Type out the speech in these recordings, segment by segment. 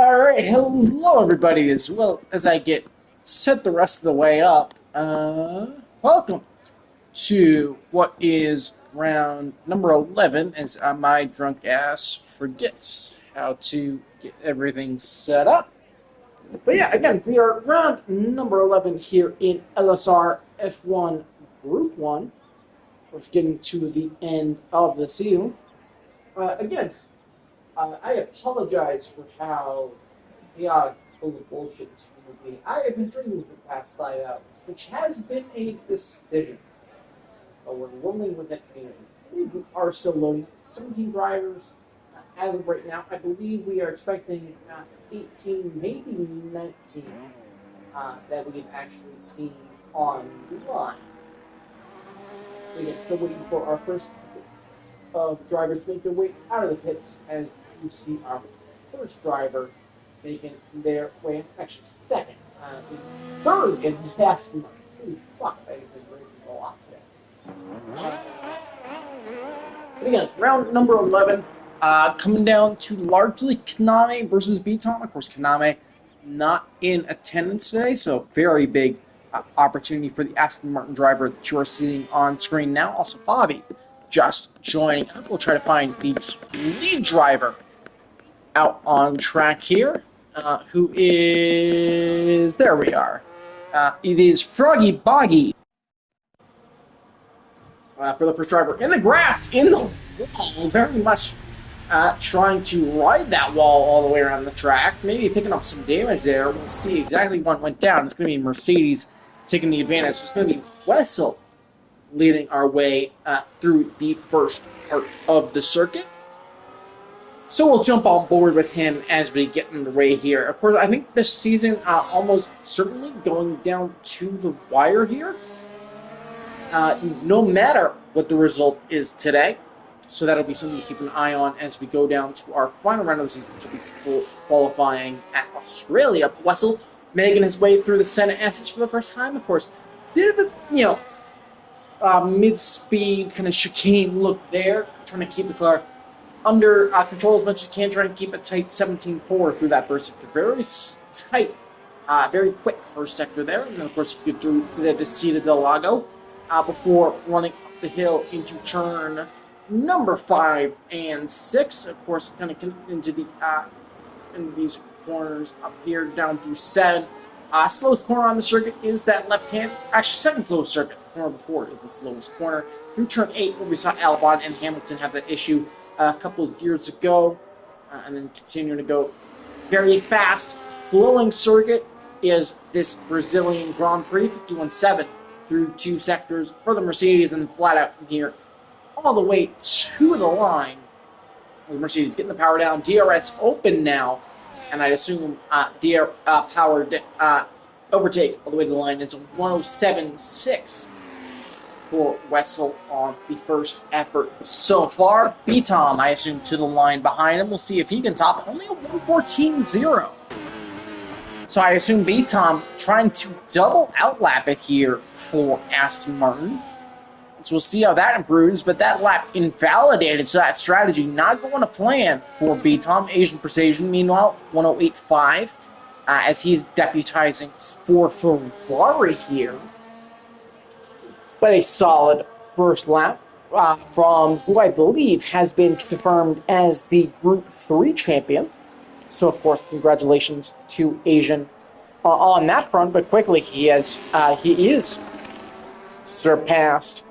Alright, hello everybody, as well as I get set the rest of the way up. Welcome to what is round number 11, as my drunk ass forgets how to get everything set up. But yeah, again, we are round number 11 here in LSR F1 Group 1. We're getting to the end of the season. I apologize for how chaotic full of bullshit this will be. I have been drinking for the past 5 hours, which has been a decision. But we're rolling with it anyways. We are still loading 17 drivers. As of right now, I believe we are expecting 18, maybe 19 that we have actually seen on the line. Again, still waiting for our first of drivers to make their way out of the pits, and you see our first driver making their way, actually second, third in the last month. Holy fuck, they've been racing a lot today. But again, round number 11, coming down to largely Kaname versus Beaton. Of course, Kaname not in attendance today, so very big opportunity for the Aston Martin driver that you are seeing on screen now. Also, Bobby just joining. We'll try to find the lead driver out on track here, who is... There we are. It is Froggy Boggy. For the first driver in the grass, in the wall, very much trying to ride that wall all the way around the track, maybe picking up some damage there. We'll see exactly what went down. It's going to be Mercedes taking the advantage. It's going to be Wessel leading our way through the first part of the circuit. So we'll jump on board with him as we get underway here. Of course, I think this season almost certainly going down to the wire here. No matter what the result is today. So that'll be something to keep an eye on as we go down to our final round of the season, which will be qualifying at Australia. But Wessel making his way through the Senate S's for the first time. Of course, bit of a, mid-speed kind of chicane look there, trying to keep the car under control as much as you can, trying to keep a tight 17.4 through that first sector. Very tight, very quick first sector there, and then of course you get through the Visita del Lago before running up the hill into turn number 5 and 6. Of course, kind of into the into these corners up here down through 7. Slowest corner on the circuit is that left hand. Actually, second slowest circuit. Corner before is the slowest corner. Through turn 8, where we saw Albon and Hamilton have that issue a couple of years ago, and then continuing to go very fast. Flowing circuit is this Brazilian Grand Prix, 51.7 through 2 sectors for the Mercedes, and flat out from here all the way to the line. The Mercedes getting the power down. DRS open now, and I'd assume power overtake all the way to the line. It's a 107.6 for Wessel on the first effort so far. Beaton, I assume, to the line behind him. We'll see if he can top it. Only a 114.0. So I assume Beaton trying to double outlap it here for Aston Martin. So we'll see how that improves, but that lap invalidated, so that strategy not going to plan for Beaton. Asian Precision, meanwhile, 108.5, as he's deputizing for Ferrari here. But a solid first lap from who I believe has been confirmed as the Group 3 champion. So, of course, congratulations to Asian on that front. But quickly, he is surpassed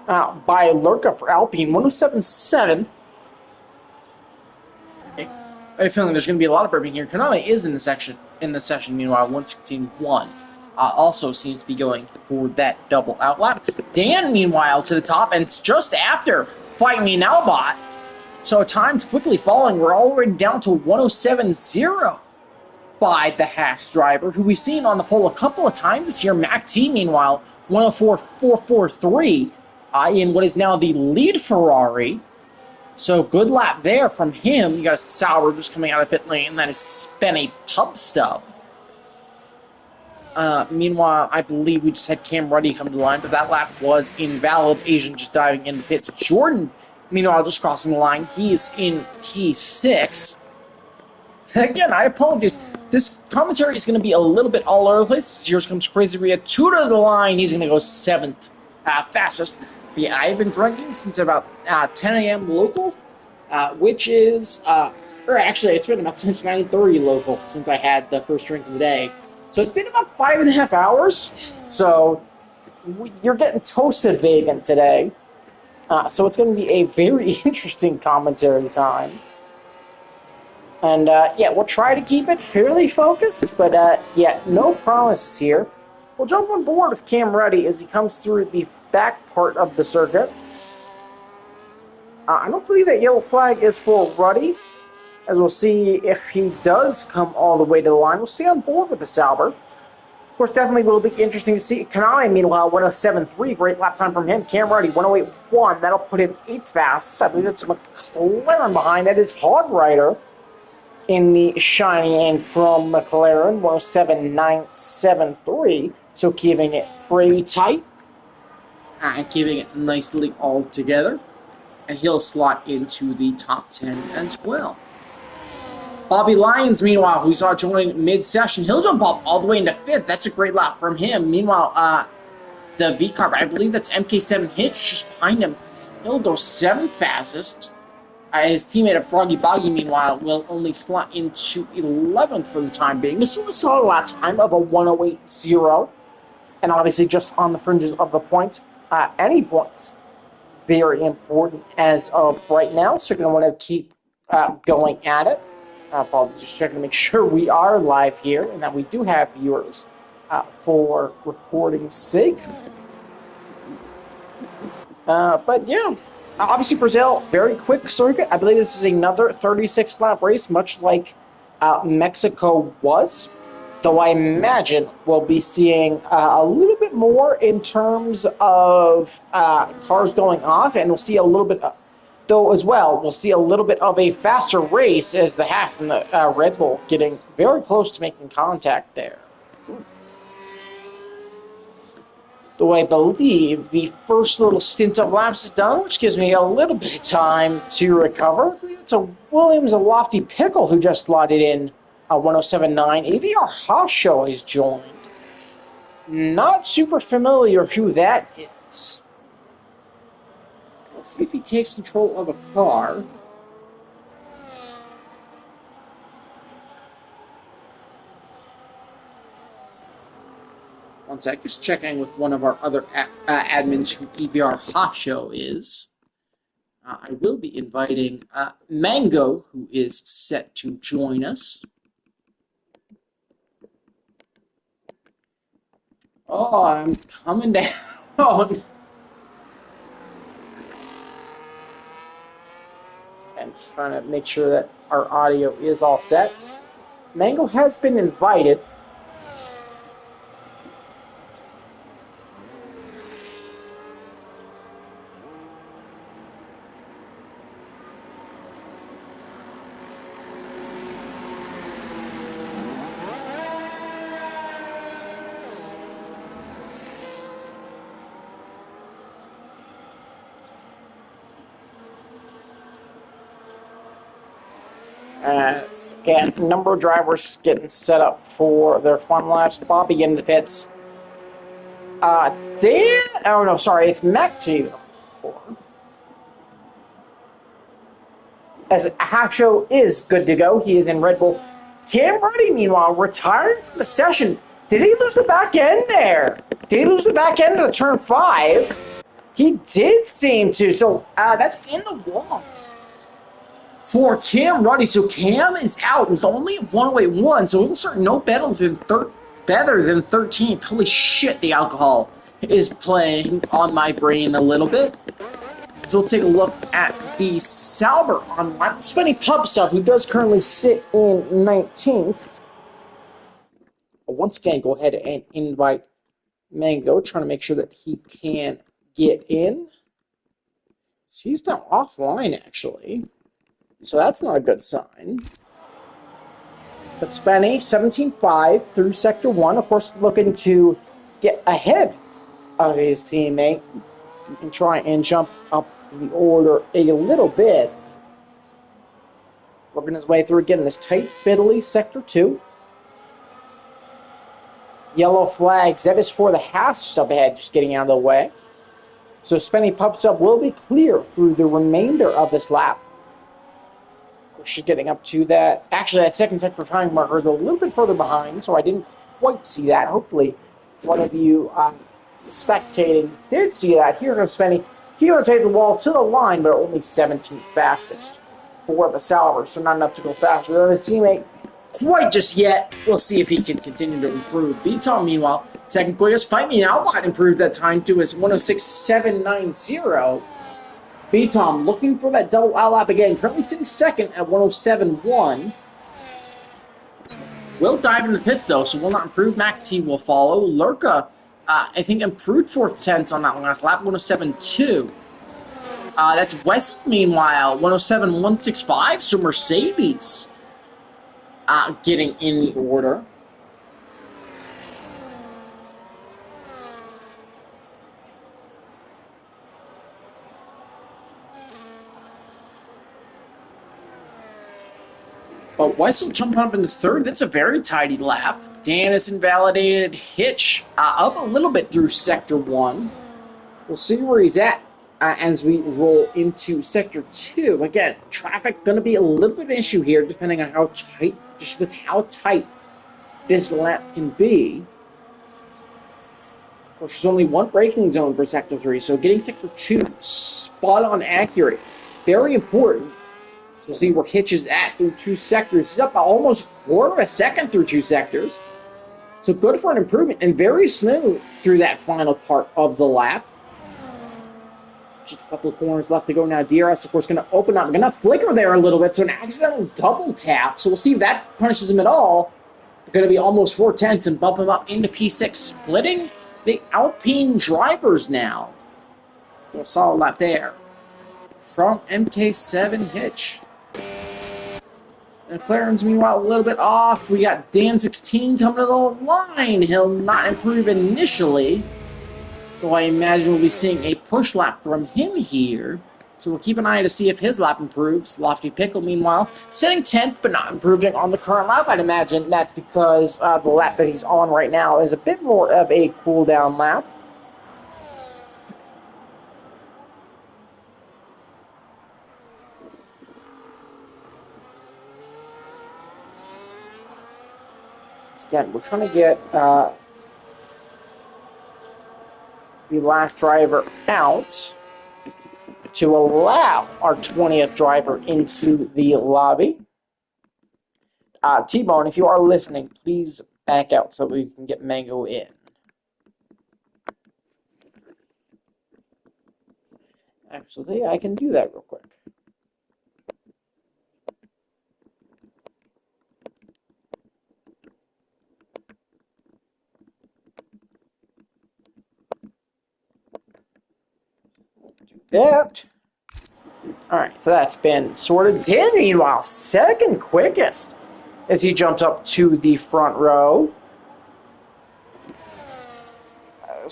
by Lurka for Alpine, 107.7. I have a feeling there's going to be a lot of burping here. Kaname is in the session. Meanwhile, 116.1. Also seems to be going for that double outlap. Dan, meanwhile, to the top, and it's just after Fight Me Now bot. So time's quickly falling. We're already down to 107.0 by the Haas driver, who we've seen on the pole a couple of times this year. Mac T, meanwhile, 104.443 in what is now the lead Ferrari. So good lap there from him. You got a Sauber just coming out of the pit lane. That is Spenny Pub Stub. Meanwhile, I believe we just had Cam Ruddy come to the line, but that lap was invalid. Asian just diving into pits. Jordan, meanwhile, just crossing the line. He's in P6. Again, I apologize. This commentary is going to be a little bit all over the place. Here comes Crazy Rhea, two to the line. He's going to go seventh fastest. But yeah, I've been drinking since about 10 a.m. local, which is, or actually, it's been about since 9:30 local since I had the first drink of the day. So it's been about 5.5 hours. So you're getting toasted vegan today. So it's going to be a very interesting commentary time. And yeah, we'll try to keep it fairly focused, but yeah, no promises here. We'll jump on board with Cam Ruddy as he comes through the back part of the circuit. I don't believe that yellow flag is for Ruddy, as we'll see if he does come all the way to the line. We'll stay on board with the Sauber. Of course, definitely will be interesting to see. Kanai, meanwhile, 107.3, great lap time from him. Cam Ruddy, 108.1, that'll put him 8th fastest. I believe that's McLaren behind. That is Hog Rider in the shiny and from McLaren, 107.973. So keeping it pretty tight and keeping it nicely all together. And he'll slot into the top 10 as well. Bobby Lyons, meanwhile, who we saw join mid-session, he'll jump up all the way into 5th. That's a great lap from him. Meanwhile, the V-Carb, I believe that's MK7 Hitch just behind him. He'll go 7th fastest. His teammate Froggy Boggy, meanwhile, will only slot into 11th for the time being. This is a solid lap time of a 108.0. And obviously just on the fringes of the points. Any points, very important as of right now. So you're going to want to keep going at it. I'll just check to make sure we are live here and that we do have viewers for recording's sake. But yeah. Obviously, Brazil, very quick circuit. I believe this is another 36-lap race, much like Mexico was. Though I imagine we'll be seeing a little bit more in terms of cars going off, and we'll see a little bit, though as well, we'll see a little bit of a faster race as the Haas and the Red Bull getting very close to making contact there. Though I believe the first little stint of laps is done, which gives me a little bit of time to recover. It's a Williams, a Lofty Pickle, who just slotted in a 107.9. AVR Haas Show has joined. Not super familiar who that is. Let's see if he takes control of a car. One sec, just checking with one of our other admins who EVR Hot Show is. I will be inviting Mango, who is set to join us. Oh, I'm coming down. I'm just trying to make sure that our audio is all set. Mango has been invited. Again, number of drivers getting set up for their fun laps. Bobby in the pits. It's Mac T. As Hacho is good to go, he is in Red Bull. Cam Ruddy, meanwhile, retiring from the session. Did he lose the back end there? Did he lose the back end of turn 5? He did seem to. So that's in the wall for Cam Ruddy. So Cam is out with only 108.1, so he'll start no better than 13th. Holy shit, the alcohol is playing on my brain a little bit. So we'll take a look at the Sauber on Spenny Pub Stuff, who does currently sit in 19th. Once again, go ahead and invite Mango, trying to make sure that he can get in. So he's now offline, actually. So that's not a good sign. But Spenny, 17.5 through Sector 1, of course, looking to get ahead of his teammate and try and jump up the order a little bit. working his way through again this tight, fiddly Sector 2. Yellow flags, that is for the Haas sub ahead, just getting out of the way. So Spenny Pup Sub will be clear through the remainder of this lap. She's getting up to that. Actually, that second sector time marker is a little bit further behind, so I didn't quite see that. Hopefully, one of you spectating did see that. Here goes Spenny. He rotated the wall to the line, but only 17th fastest for the Salvers, so not enough to go faster than his teammate quite just yet. We'll see if he can continue to improve. B-Tom, meanwhile, second quickest. Fight Me Outbot improved that time to his 106.790. B-Tom looking for that double outlap again. Currently sitting second at 107.1. Will dive into the pits, though, so will not improve. McAtee will follow. Lurka, I think, improved 4/10 on that last lap, 107.2. That's West, meanwhile, 107.165. So Mercedes getting in the order. But Weissel jumping up into third. That's a very tidy lap. Dan is invalidated. Hitch up a little bit through Sector 1. We'll see where he's at as we roll into Sector 2. Again, traffic going to be a little bit of an issue here, depending on how tight, just with how tight this lap can be. Of course, there's only one braking zone for Sector 3, so getting Sector 2 spot on accurate, very important. We'll see where Hitch is at through two sectors. He's up almost a quarter of a second through two sectors. So good for an improvement and very smooth through that final part of the lap. Just a couple of corners left to go now. DRS, of course, going to open up. Going to flicker there a little bit, so an accidental double tap. So we'll see if that punishes him at all. They're going to be almost 4/10 and bump him up into P6, splitting the Alpine drivers now. So a solid lap there from MK7 Hitch. McLaren's, meanwhile, a little bit off. We got Dan 16 coming to the line. He'll not improve initially, though I imagine we'll be seeing a push lap from him here. So we'll keep an eye to see if his lap improves. Lofty Pickle, meanwhile, sitting 10th, but not improving on the current lap. I'd imagine that's because the lap that he's on right now is a bit more of a cool-down lap. Again, we're trying to get the last driver out to allow our 20th driver into the lobby. T-Bone, if you are listening, please back out so we can get Mango in. Actually, I can do that real quick. That. Alright, so that's been sorted. Dan, meanwhile, second quickest as he jumps up to the front row.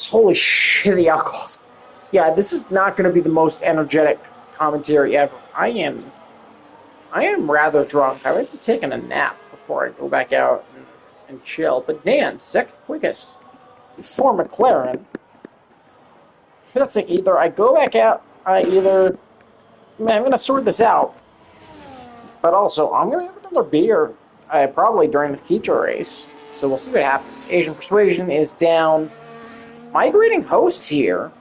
Holy shit, the alcohol's... Yeah, this is not going to be the most energetic commentary ever. I am rather drunk. I might be taking a nap before I go back out and chill. But Dan, second quickest for McLaren. I feel like either I go back out, I'm going to sort this out. But also, I'm going to have another beer, probably during the feature race. So we'll see what happens. Asian Persuasion is down. Migrating hosts here.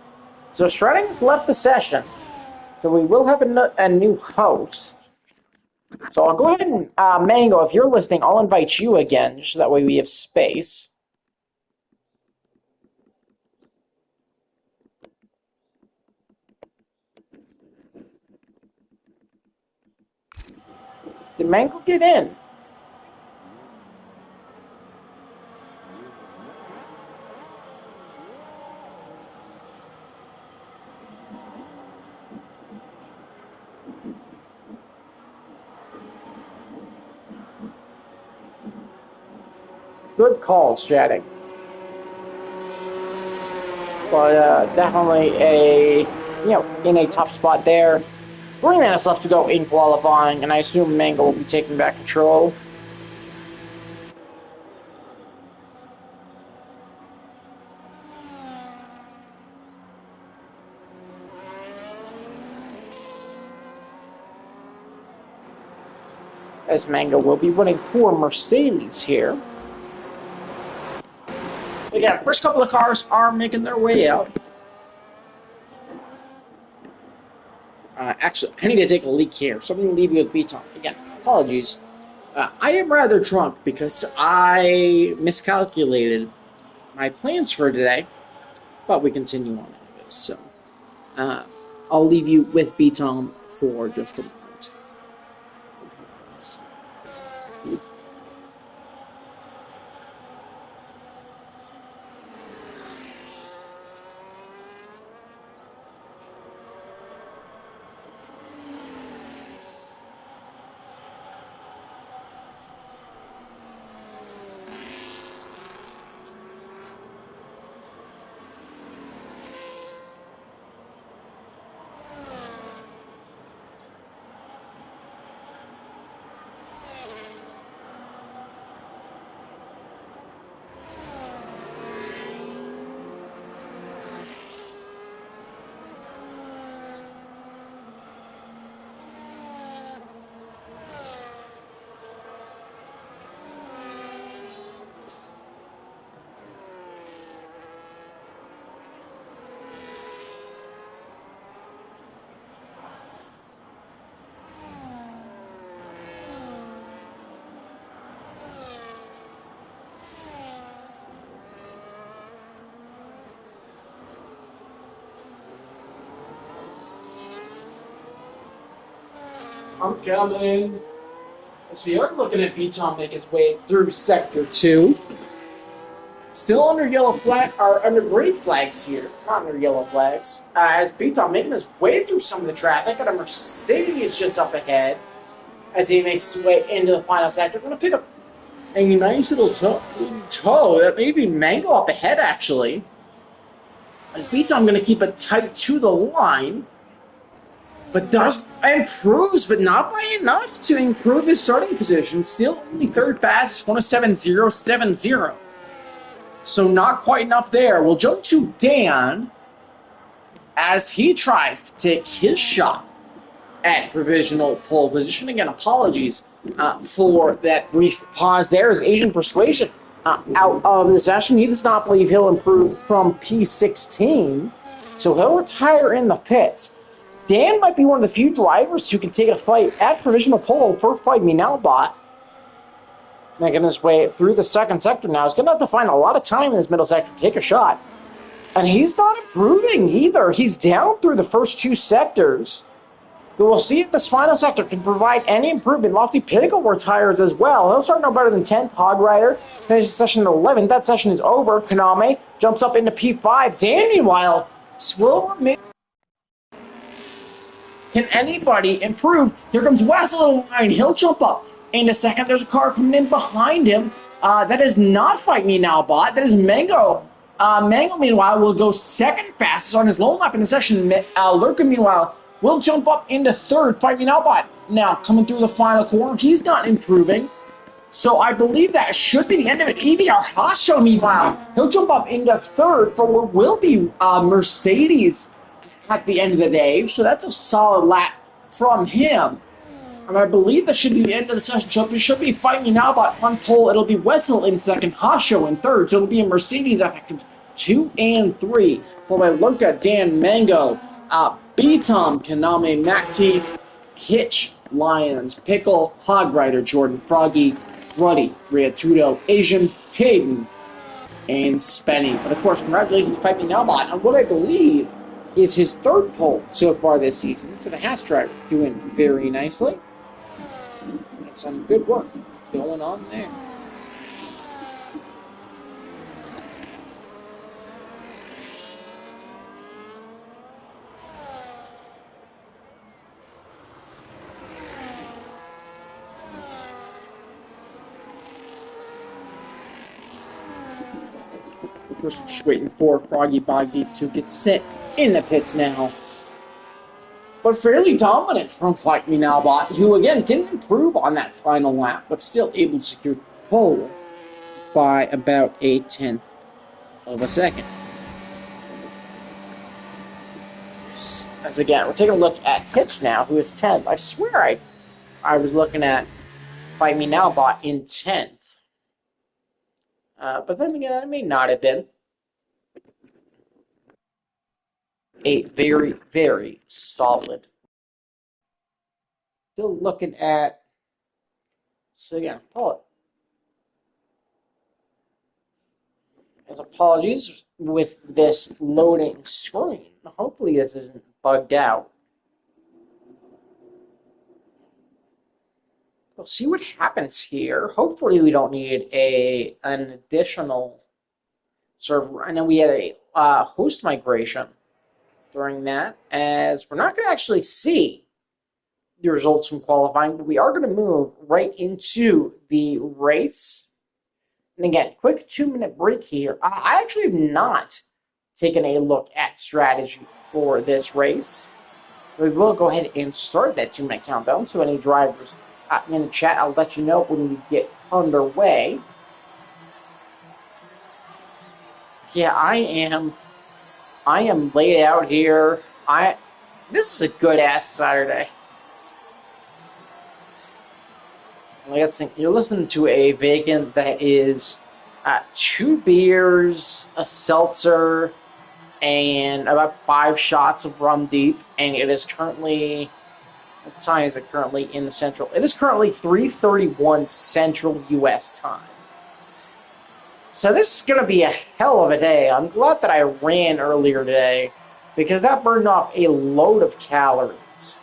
So Stratton's left the session. So we will have a new host. So I'll go ahead and, Mango, if you're listening, I'll invite you again, just so that way we have space. Did Mango get in? Good call, Stratton. But definitely in a tough spot there. 3 minutes left to go in qualifying, and I assume Mango will be taking back control. As Mango will be running for Mercedes here. Again, first couple of cars are making their way out. Actually, I need to take a leak here, so I'm going to leave you with B-Tom. Again, apologies. I am rather drunk because I miscalculated my plans for today, but we continue on anyways. So I'll leave you with B-Tom for just a moment. I'm coming. So we are looking at B-Tom make his way through Sector 2. Still under yellow flag, or under green flags here, not under yellow flags. As B-Tom making his way through some of the traffic, and a Mercedes just up ahead as he makes his way into the final sector. Going to pick up a nice little toe that may be Mango up ahead, actually. As B-Tom going to keep it tight to the line. But does improves, but not by enough to improve his starting position. Still only third fastest, 1:07.070. So not quite enough there. We'll jump to Dan as he tries to take his shot at provisional pole position. Again, apologies for that brief pause there. As Asian Persuasion out of the session, he does not believe he'll improve from P16, so he'll retire in the pits. Dan might be one of the few drivers who can take a fight at provisional pole for Fight Me Now bot. Making his way through the second sector now. He's going to have to find a lot of time in this middle sector to take a shot. And he's not improving either. He's down through the first two sectors. But we'll see if this final sector can provide any improvement. Lofty Pickle retires as well. He'll start no better than 10th. Hog Rider finishes session at 11th. That session is over. Kaname jumps up into P5. Dan, meanwhile, will remain. Can anybody improve? Here comes Wessel in line. He'll jump up in a second. There's a car coming in behind him. That is not Fight Me Now bot. That is Mango. Mango, meanwhile, will go second fastest on his lone lap in the session. Lurka, meanwhile, will jump up into third. Fight Me Now bot now coming through the final corner. He's not improving. So I believe that should be the end of it. EVR Hasho, meanwhile, he'll jump up into third for what will be Mercedes at the end of the day, so that's a solid lap from him. And I believe that should be the end of the session. So it should be Fight Me Now bot on pole. It'll be Wetzel in second, Hasho in third. So it'll be a Mercedes effective 2 and 3. For my Lurka, Dan, Mango, B-Tom, Kaname, Macti, Hitch, Lions, Pickle, Hog Rider, Jordan, Froggy, Ruddy, Riatudo, Asian, Hayden, and Spenny. But of course, congratulations, Fight Me Now bot on what I believe is his third pole so far this season. So the Haas driver doing very nicely. And some good work going on there. We're just waiting for Froggy Boggy to get set in the pits now. but fairly dominant from Fight Me Now Bot, who again didn't improve on that final lap, but still able to secure pole by about a tenth of a second. As again, we're taking a look at Hitch now, who is 10th. I swear I was looking at Fight Me Now Bot in 10th. But then again, I may not have been. A very, very solid. Still looking at. So again, pull it. As apologies with this loading screen. Hopefully this isn't bugged out. We'll see what happens here. Hopefully we don't need an additional server. I know we had a host migration during that, as we're not going to actually see the results from qualifying, but we are going to move right into the race. And again, quick 2-minute break here. I actually have not taken a look at strategy for this race. We will go ahead and start that 2-minute countdown. So any drivers in the chat, I'll let you know when we get underway. Yeah, I am laid out here. This is a good ass Saturday. Let's think. You're listening to a vacant that is 2 beers, a seltzer, and about 5 shots of rum deep. And it is currently, what time is it currently in the central? It is currently 3:31 Central U.S. time. So this is going to be a hell of a day. I'm glad that I ran earlier today, because that burned off a load of calories.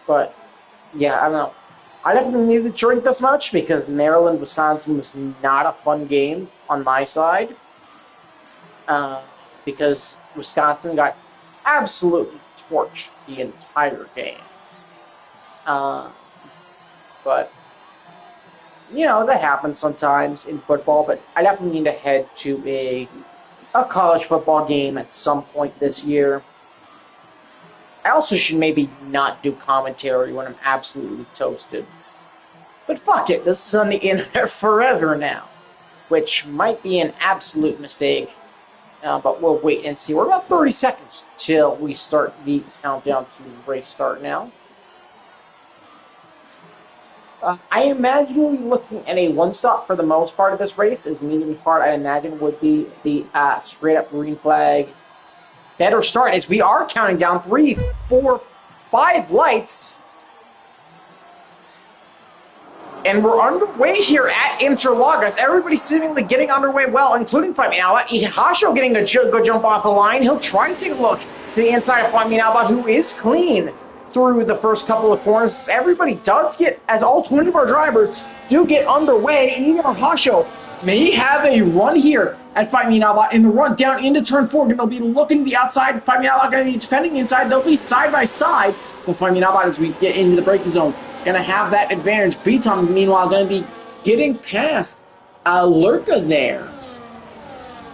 But, yeah, I don't know. I definitely need to drink this much, because Maryland, Wisconsin was not a fun game on my side. Because Wisconsin got absolutely torched the entire game. But, you know, that happens sometimes in football, but I definitely need to head to a college football game at some point this year. I also should maybe not do commentary when I'm absolutely toasted. But fuck it, this is on the internet forever now, which might be an absolute mistake, but we'll wait and see. We're about 30 seconds till we start the countdown to the race start now. I imagine we'll be looking at a one-stop for the most part of this race, as medium part I imagine would be the straight-up green flag. Better start, as we are counting down 3, 4, 5 lights. And we're underway here at Interlagos. Everybody's seemingly getting underway well, including Fight Me Now Bot. Ihasho getting a good jump off the line. He'll try to take a look to the inside of Fight Me Now Bot, who is clean through the first couple of corners. Everybody does get, as all 20 of our drivers do get underway. Even Ihasho may have a run here at Fight Me Now Bot in the run down into turn 4. Going to be looking to the outside. Fight Me Now Bot going to be defending the inside. They'll be side by side. But Fight Me Now Bot, as we get into the braking zone, going to have that advantage. B-Tom, meanwhile, going to be getting past Lurka there,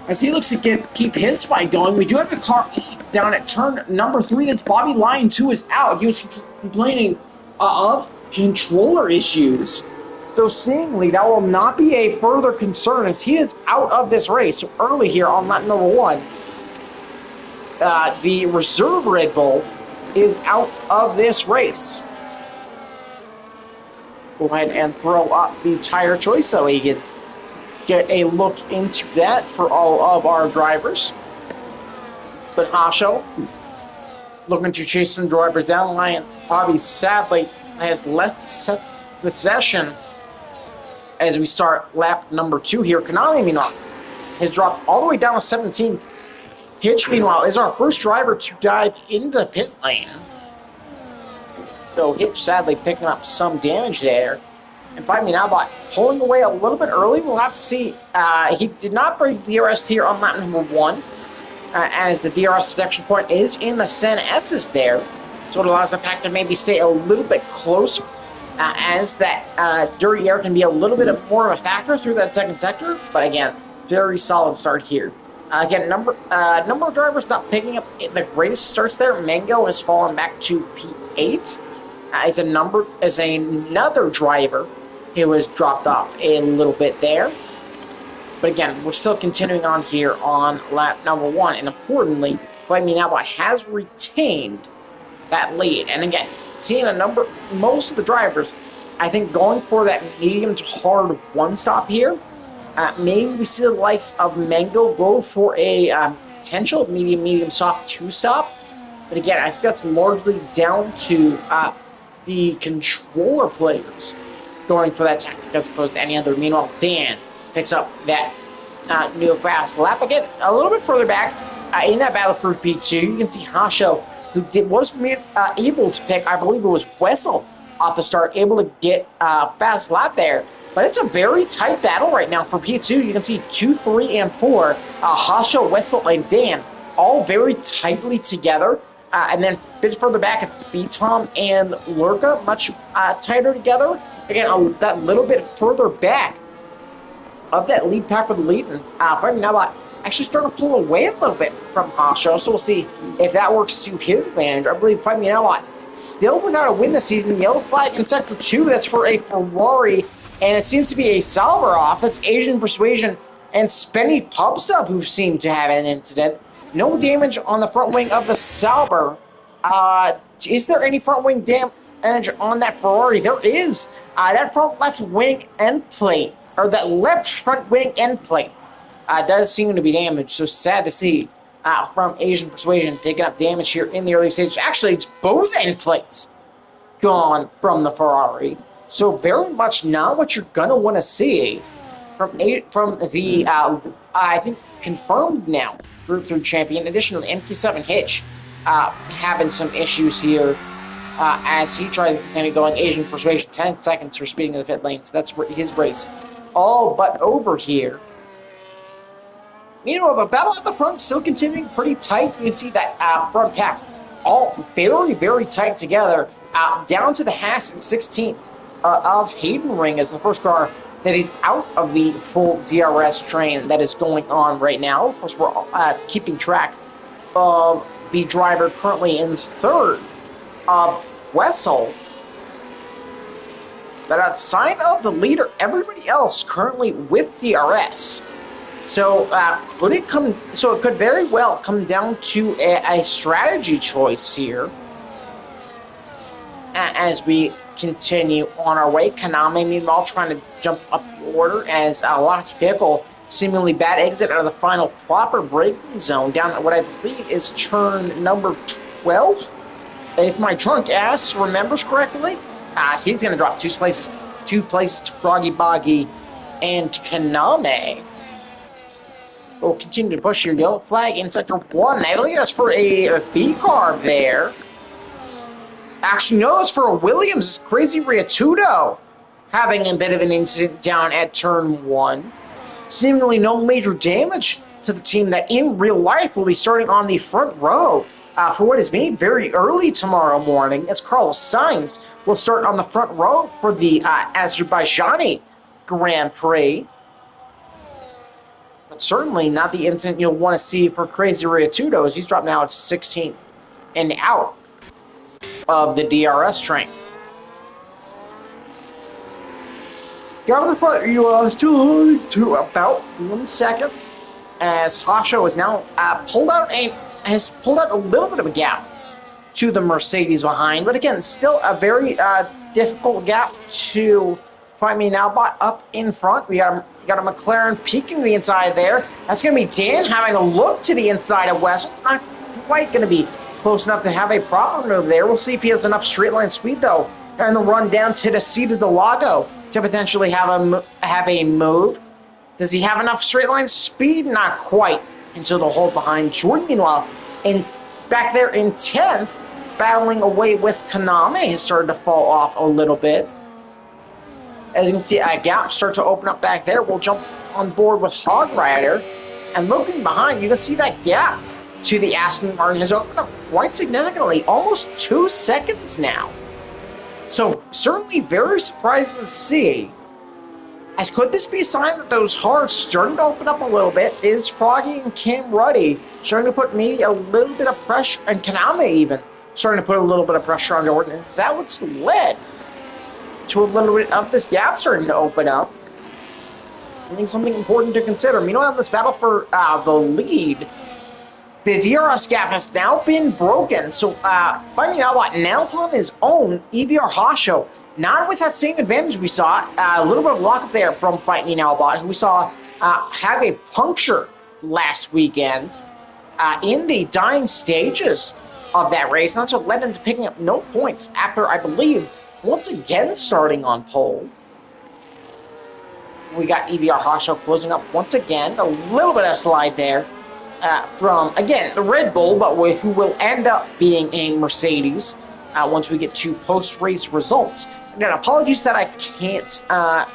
as he looks to keep his fight going. We do have the car down at turn number 3. That's Bobby Lyon 2 is out. He was complaining of controller issues. So seemingly that will not be a further concern, as he is out of this race early here on lap number 1. The reserve Red Bull is out of this race. Go ahead and throw up the tire choice so we can get a look into that for all of our drivers. But Hasho looking to chase some drivers down the line. Bobby sadly has left the session as we start lap number 2 here. Kanali, meanwhile, has dropped all the way down to 17. Hitch, meanwhile, is our first driver to dive into the pit lane. So Hitch sadly picking up some damage there. And Fight Me Now Bot pulling away a little bit early. We'll have to see. He did not break the DRS here on lap number 1, as the DRS detection point is in the Sen S's there. So it allows the pack to maybe stay a little bit closer, as that dirty air can be a little bit more of a factor through that second sector. But again, very solid start here Again, number of drivers not picking up the greatest starts there. Mango has fallen back to P8 as another driver who has dropped off a little bit there. But again, we're still continuing on here on lap number 1, and importantly, Flaming Outlaw has retained that lead. And again, seeing most of the drivers, I think going for that medium to hard one stop here. Maybe we see the likes of Mango go for a potential medium soft two stop. But again, I think that's largely down to the controller players going for that tactic as opposed to any other. Meanwhile, Dan picks up that new fast lap. Again, a little bit further back in that battle for P2, you can see Hasho, who was able to pick, I believe it was Wessel off the start, able to get a fast lap there. But it's a very tight battle right now for P2. You can see 2, 3, and 4. Hasho, Wessel, and Dan all very tightly together. And then a bit further back, B-Tom and Lurka much tighter together. Again, that little bit further back of that lead pack for the lead. And Nabot actually starting to pull away a little bit from Hasho. So we'll see if that works to his advantage. I believe Femi Nabot still without a win this season. Yellow flag in Sector 2. That's for a Ferrari. And it seems to be a Sauber off. That's Asian Persuasion and Spenny Pubstub who seem to have an incident. No damage on the front wing of the Sauber. Is there any front wing damage on that Ferrari? There is. That front left wing end plate, or that left front wing end plate, does seem to be damaged. So sad to see from Asian Persuasion picking up damage here in the early stages. Actually, it's both end plates gone from the Ferrari. So very much not what you're going to want to see from the, I think, confirmed now Group 3 champion. Additionally, MK7 Hitch having some issues here as he tries to going Asian Persuasion 10 seconds for speeding in the pit lane. So that's his race all but over here. Meanwhile, the battle at the front still continuing pretty tight. You can see that front pack all very, very tight together. Down to the Haas in 16th of Hayden Ring as the first car that is out of the full DRS train that is going on right now. Of course, we're keeping track of the driver currently in third of Wessel. But outside of the leader, everybody else currently with DRS. So it could very well come down to a strategy choice here as we continue on our way. Kaname, meanwhile, trying to jump up the order as Lottie Pickle seemingly bad exit out of the final proper braking zone down at what I believe is turn number 12, if my drunk ass remembers correctly. So he's going to drop two places to Froggy Boggy and Kaname. We'll continue to push your yellow flag in Sector 1. I believe that's for a B car there. Actually, no, it's for a Williams. It's Crazy Riatudo having a bit of an incident down at turn 1. Seemingly no major damage to the team that in real life will be starting on the front row for what is made very early tomorrow morning, as Carlos Sainz will start on the front row for the Azerbaijani Grand Prix. But certainly not the incident you'll want to see for Crazy Riatudo, as he's dropped now to 16th and out of the DRS train. Got on the front, you are still holding to about 1 second, as Hasho is now pulled out a little bit of a gap to the Mercedes behind, but again, still a very difficult gap to find me now. Bot up in front. We got a McLaren peeking the inside there. That's going to be Dan having a look to the inside of West. Not quite going to be close enough to have a proper move there. We'll see if he has enough straight line speed though, and the run down to the seat of the Lago to potentially have a move. Does he have enough straight line speed? Not quite. Until the hold behind Jordan, meanwhile, back there in 10th, battling away with Kaname, has started to fall off a little bit. As you can see, a gap starts to open up back there. We'll jump on board with Hog Rider. And looking behind, you can see that gap to the Aston Martin has opened up quite significantly, almost 2 seconds now. So certainly very surprising to see As could this be a sign that those hearts starting to open up a little bit? Is Froggy and Cam Ruddy starting to put maybe a little bit of pressure, and Kaname even starting to put a little bit of pressure on Jordan? Is that what's led to a little bit of this gap starting to open up? I think something important to consider. Meanwhile, in this battle for the lead, the DRS gap has now been broken. So, finding out what now on his own, EVR Hasho, not with that same advantage we saw, a little bit of luck there from Fight Me Now Bot, who we saw have a puncture last weekend in the dying stages of that race. And that's what led him to picking up no points after, I believe, once again starting on pole. We got EVR Hasho closing up once again. A little bit of slide there from, again, the Red Bull, but who will end up being a Mercedes once we get to post-race results. Again, apologies that I can't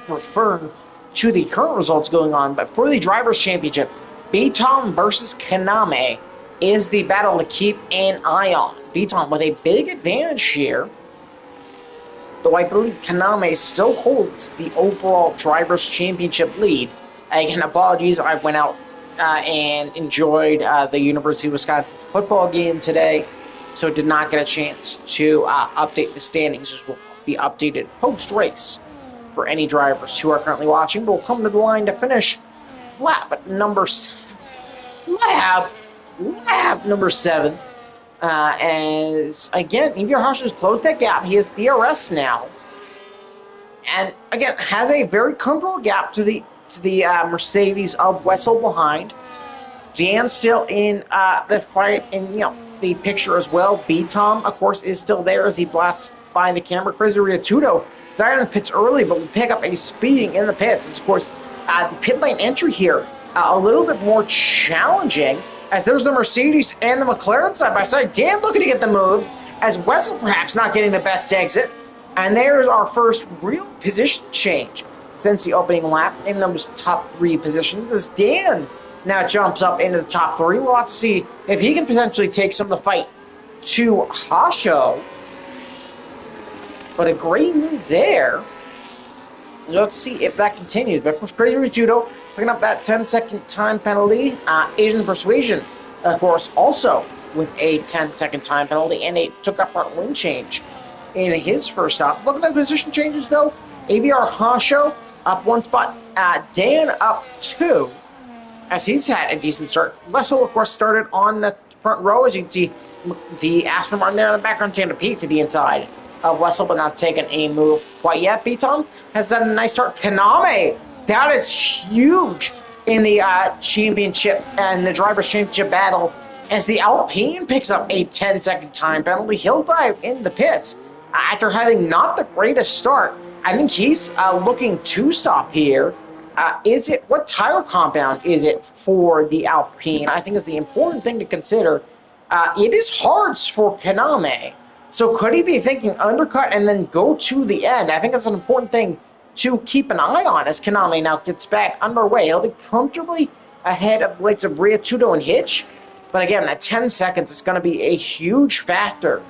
refer to the current results going on, but for the Drivers' Championship, B-Tom versus Kaname is the battle to keep an eye on. B-Tom with a big advantage here, though I believe Kaname still holds the overall Drivers' Championship lead. Again, apologies, I went out and enjoyed the University of Wisconsin football game today, so did not get a chance to update the standings, as will be updated post-race for any drivers who are currently watching. But we'll come to the line to finish lap number 7. Lap number 7. As, again, EVR Hasho has closed that gap. He has DRS now. And, again, has a very comfortable gap to the Mercedes of Wessel behind. Dan still in the fight, and, you know, the picture as well. B-Tom, of course, is still there as he blasts by the camera. Crazy Riatudo died in the pits early, but will pick up a speeding in the pits. It's, of course, the pit lane entry here a little bit more challenging, as there's the Mercedes and the McLaren side by side. Dan looking to get the move, as Wessel perhaps not getting the best exit. And there's our first real position change since the opening lap in those top 3 positions, as Dan now jumps up into the top 3. We'll have to see if he can potentially take some of the fight to Hasho. But a great move there. We'll have to see if that continues. But of course, Crazy Judo picking up that 10-second time penalty. Asian Persuasion, of course, also with a 10-second time penalty, and a took up front wing change in his first stop. Looking at the position changes, though, AVR Hasho up 1 spot, Dan up 2, as he's had a decent start. Wessel, of course, started on the front row, as you can see the Aston Martin there in the background taking a peek to the inside of Wessel, but not taking a move quite yet. B-Tom has done a nice start. Kaname, that is huge in the championship and the Drivers' Championship battle, as the Alpine picks up a 10-second time penalty. He'll dive in the pits after having not the greatest start. I think he's looking to stop here. What tire compound is it for the Alpine? I think is the important thing to consider. It is hards for Kaname. So could he be thinking undercut and then go to the end? I think that's an important thing to keep an eye on as Kaname now gets back underway. He'll be comfortably ahead of the likes of Riatudo and Hitch. But again, that 10 seconds is going to be a huge factor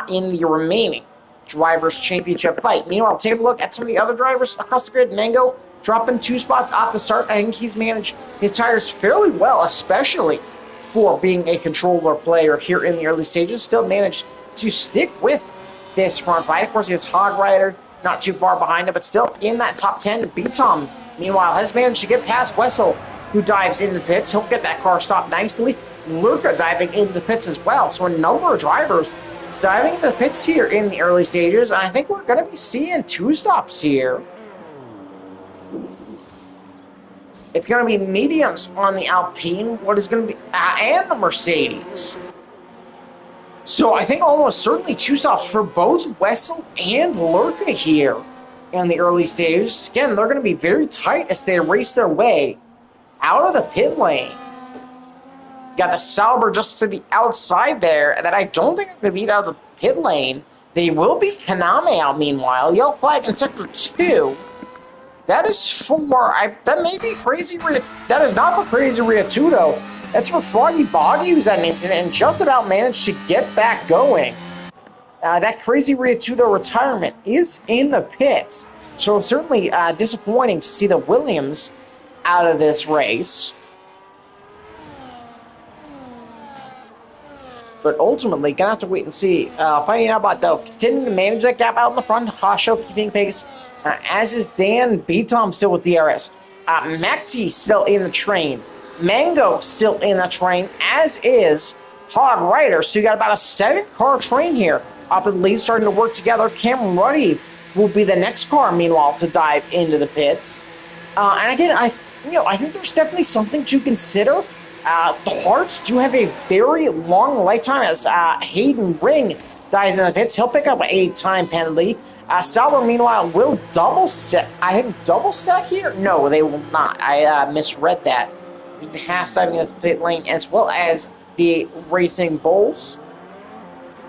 in the remaining Drivers' Championship fight. Meanwhile, take a look at some of the other drivers across the grid. Mango dropping 2 spots off the start. I think he's managed his tires fairly well, especially for being a controller player here in the early stages. Still managed to stick with this front fight. Of course, he has Hog Rider not too far behind him, but still in that top 10. B-Tom, meanwhile, has managed to get past Wessel, who dives into the pits. He'll get that car stopped nicely. Luca diving into the pits as well. So a number of drivers diving into the pits here in the early stages, and I think we're going to be seeing 2 stops here. It's going to be mediums on the Alpine, what is going to be, and the Mercedes. So I think almost certainly 2 stops for both Wessel and Lurka here in the early stages. Again, they're going to be very tight as they race their way out of the pit lane. Got the Sauber just to the outside there that I don't think is going to beat out of the pit lane. They will beat Kaname out meanwhile. Yellow flag in sector 2. That is for, that may be Crazy that is not for Crazy Riatudo. That's for Froggy Boggy, who's had an incident and just about managed to get back going. That Crazy Riatudo retirement is in the pits. So certainly disappointing to see the Williams out of this race. But ultimately, gonna have to wait and see. Finding out about though, continuing to manage that gap out in the front. Hasho keeping pace, as is Dan. B-Tom still with DRS. Macti still in the train. Mango still in the train, as is Hog Rider. So you got about a 7-car train here. Up in the lead, starting to work together. Cameron Ruddy will be the next car, meanwhile, to dive into the pits. And again, I think there's definitely something to consider. The Hearts do have a very long lifetime as Hayden Ring dies in the pits. He'll pick up a time penalty. Sauber, meanwhile, will double stack. I think double stack here? No, they will not. I misread that. Haas diving in the pit lane, as well as the Racing Bulls.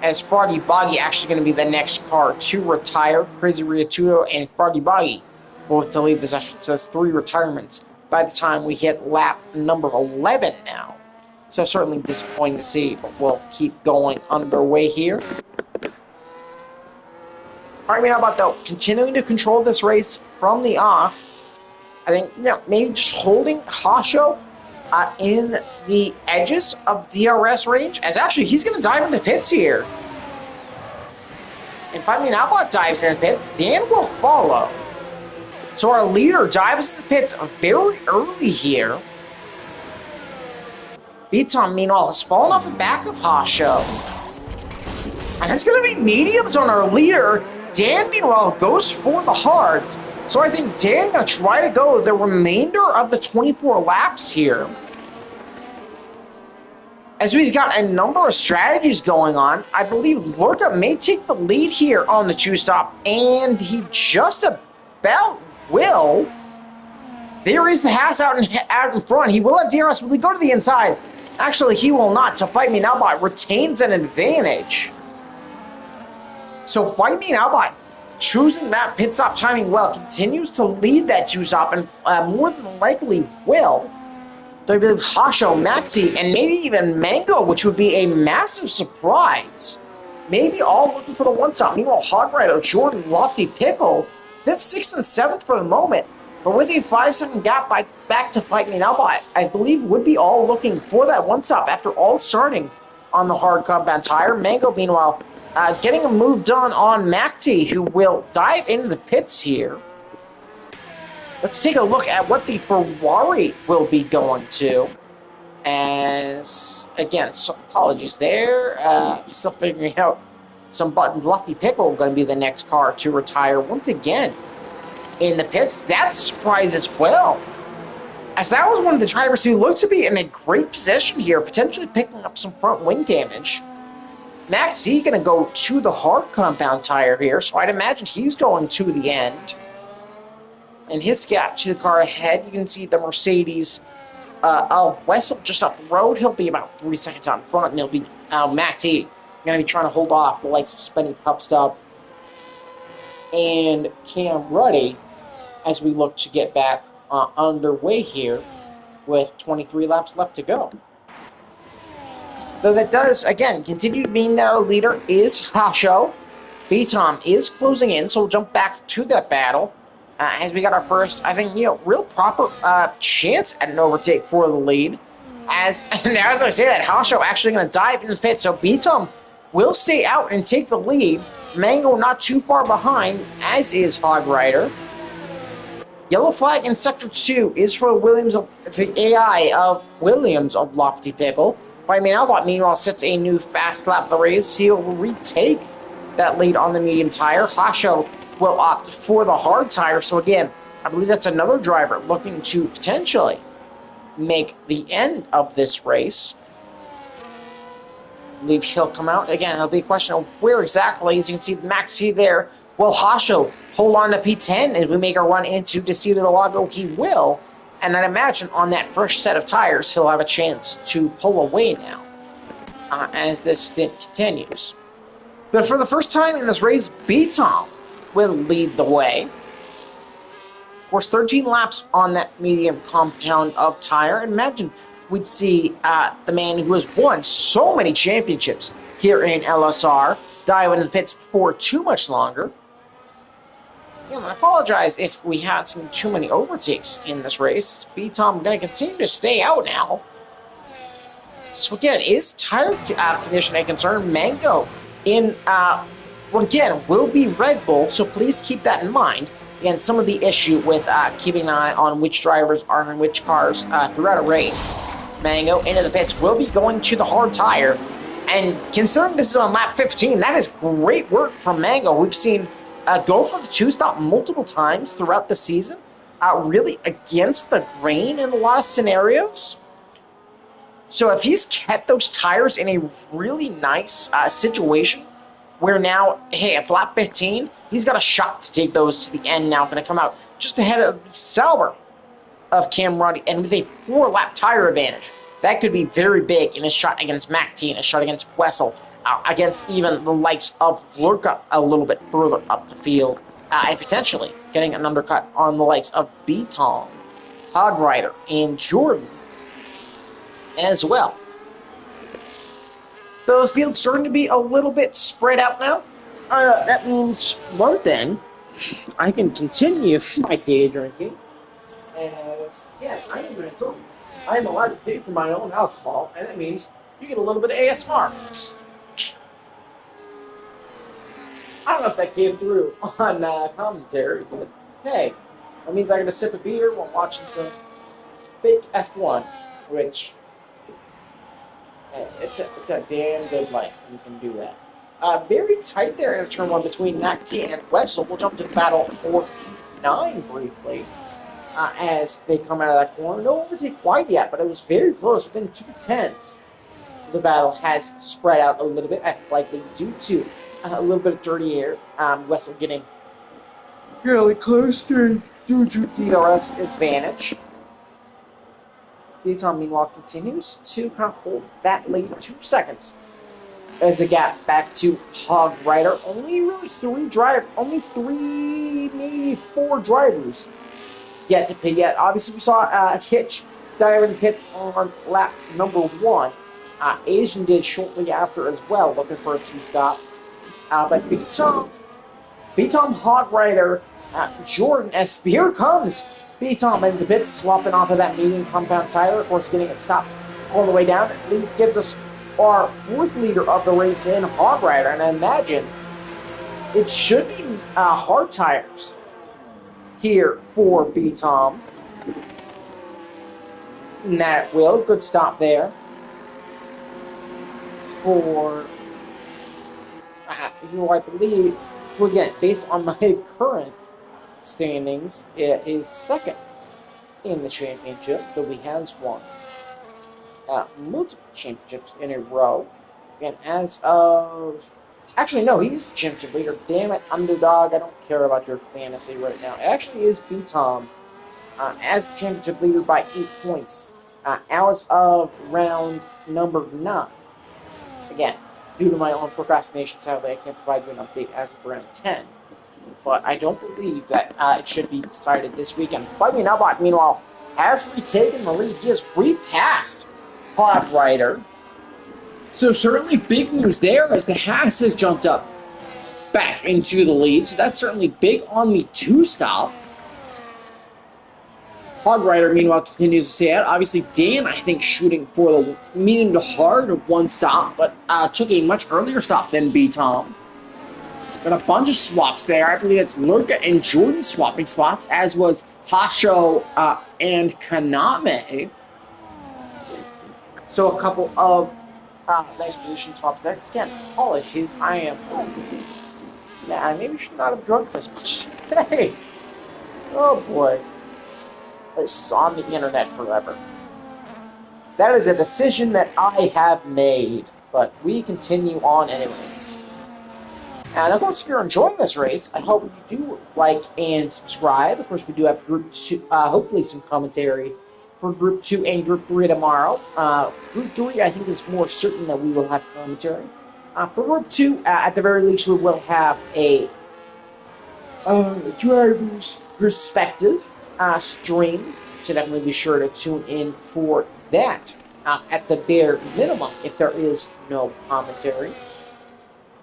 As Froggy Boggy actually going to be the next car to retire. Crazy Riatudo and Froggy Boggy will have to leave this session. So that's 3 retirements by the time we hit lap number 11 now. So certainly disappointing to see, but we'll keep going underway here. All right, how about though continuing to control this race from the off? I think maybe just holding Hasho in the edges of DRS range, as actually he's going to dive into pits here. And if Outlaw dives into pits, Dan will follow. So our leader dives into pits very early here. B-Tom, meanwhile, has fallen off the back of Hasho. And it's going to be mediums on our leader. Dan, meanwhile, goes for the hards. So I think Dan going to try to go the remainder of the 24 laps here. As we've got a number of strategies going on, I believe Lorca may take the lead here on the 2-stop, and he just about will. There is the Haas out in front. He will have DRS. Will he go to the inside? Actually, he will not. So Fight Me Now Bot retains an advantage. So Fight Me Now Bot, choosing that pit stop timing well, continues to lead that 2-stop, and more than likely will. So I believe Hasho, Maxi, and maybe even Mango, which would be a massive surprise. Maybe all looking for the 1-stop. Meanwhile, Hog Rider, Jordan, Lofty Pickle, 5th, 6th, and 7th for the moment. But with a 5-second gap back to Fight Me Now Bot, I believe would be all looking for that 1-stop after all starting on the hard compound tire. Mango, meanwhile, getting a move done on Macti, who will dive into the pits here. Let's take a look at what the Ferrari will be going to. As, again, so apologies there. Still figuring out some buttons. Lofty Pickle going to be the next car to retire once again in the pits. That's a surprise as well, as that was one of the drivers who looked to be in a great position here, potentially picking up some front wing damage. Maxi going to go to the hard compound tire here, so I'd imagine he's going to the end. And his gap to the car ahead, you can see the Mercedes of Wessel just up the road. He'll be about 3 seconds out in front, and he'll be Maxi going to be trying to hold off the likes of Spinning Pup Stub and Cam Ruddy as we look to get back underway here with 23 laps left to go. Though that does, again, continue to mean that our leader is Hasho. B-Tom is closing in, so we'll jump back to that battle as we got our first, I think, real proper chance at an overtake for the lead. As I say that, Hasho actually going to dive into the pit, so B-Tom will stay out and take the lead. Mango not too far behind, as is Hog Rider. Yellow flag in Sector 2 is for Williams, the AI of Williams of Lofty Pickle. Fight Me Now Bot, meanwhile, sets a new fast lap of the race. He'll retake that lead on the medium tire. Hasho will opt for the hard tire. So again, I believe that's another driver looking to potentially make the end of this race. I believe he'll come out. Again, it'll be a question of where exactly. As you can see, the Max T there. Will Hasho hold on to P10 as we make our run into Desierto del Lago? He will. And I'd imagine on that first set of tires, he'll have a chance to pull away now as this stint continues. But for the first time in this race, B-Tom will lead the way. Of course, 13 laps on that medium compound of tire. Imagine we'd see the man who has won so many championships here in LSR dive into the pits for too much longer. I apologize if we had some too many overtakes in this race. B-Tom going to continue to stay out now. So again, is tire condition a concern? Mango in, well, again, will be Red Bull, so please keep that in mind. Again, some of the issue with keeping an eye on which drivers are in which cars throughout a race. Mango into the pits will be going to the hard tire. And considering this is on lap 15, that is great work from Mango. We've seen go for the two-stop multiple times throughout the season, really against the grain in a lot of scenarios. So if he's kept those tires in a really nice situation, where now, hey, at lap 15, he's got a shot to take those to the end now, going to come out just ahead of the Sauber of Cam Roddy, and with a 4-lap tire advantage. That could be very big in a shot against McT, a shot against Wessel, against even the likes of Lurka a little bit further up the field, and potentially getting an undercut on the likes of B-Tom, Hogrider, and Jordan as well. So the field's starting to be a little bit spread out now. That means one thing, I can continue my day drinking. As, yeah, I am an adult. I am allowed to pay for my own alcohol, and that means you get a little bit of ASMR. I don't know if that came through on commentary, but hey, that means I get a sip of beer while watching some fake F1, which, hey, it's a damn good life. You can do that. Very tight there in turn one between McT and Wessel. We'll jump to the battle for P9 briefly. As they come out of that corner. No overtake quite yet, but it was very close, within 2/10. The battle has spread out a little bit, likely due to a little bit of dirty air. Wessel getting really close to due to DRS advantage. B-Tom, meanwhile, continues to kind of hold that lead 2 seconds as the gap back to Hogrider. Only really maybe 4 drivers yet to pit yet. Obviously, we saw Hitch dive in pit on lap number 1. Asian did shortly after as well, looking for a 2-stop. But B-Tom, Hogrider, Jordan, as here comes B-Tom into the pits, swapping off of that medium compound tire, of course, getting it stopped all the way down. It gives us our 4th leader of the race in Hogrider, and I imagine it should be hard tires here for B-Tom. And that will. Good stop there for, who I believe, well, again, based on my current standings, it is 2nd in the championship, though he has won multiple championships in a row. And as of, actually, no, he's the championship leader. Damn it, underdog. I don't care about your fantasy right now. It actually is B-Tom as the championship leader by 8 points as of round number 9. Again, due to my own procrastination, sadly, I can't provide you an update as of round 10. But I don't believe that it should be decided this weekend. Bobby Nalbach, meanwhile, has retaken the lead. He has repassed Hogrider. So certainly big news there as the Haas has jumped up back into the lead. So that's certainly big on the 2-stop. Hogrider, meanwhile, continues to stay out. Obviously, Dan, I think, shooting for the medium to hard 1-stop, but took a much earlier stop than B-Tom. Got a bunch of swaps there. I believe it's Lurka and Jordan swapping spots, as was Hasho and Kaname. So a couple of nice position swaps there. Again, apologies. I am. Yeah, I maybe should not have drunk this much today. Oh boy. This is on the internet forever. That is a decision that I have made, but we continue on anyways. And of course, if you're enjoying this race, I hope you do like and subscribe. Of course, we do have Group 2, hopefully some commentary for Group 2 and Group 3 tomorrow. Group 3, I think, is more certain that we will have commentary. For Group 2, at the very least, we will have a driver's perspective stream. So definitely be sure to tune in for that at the bare minimum if there is no commentary.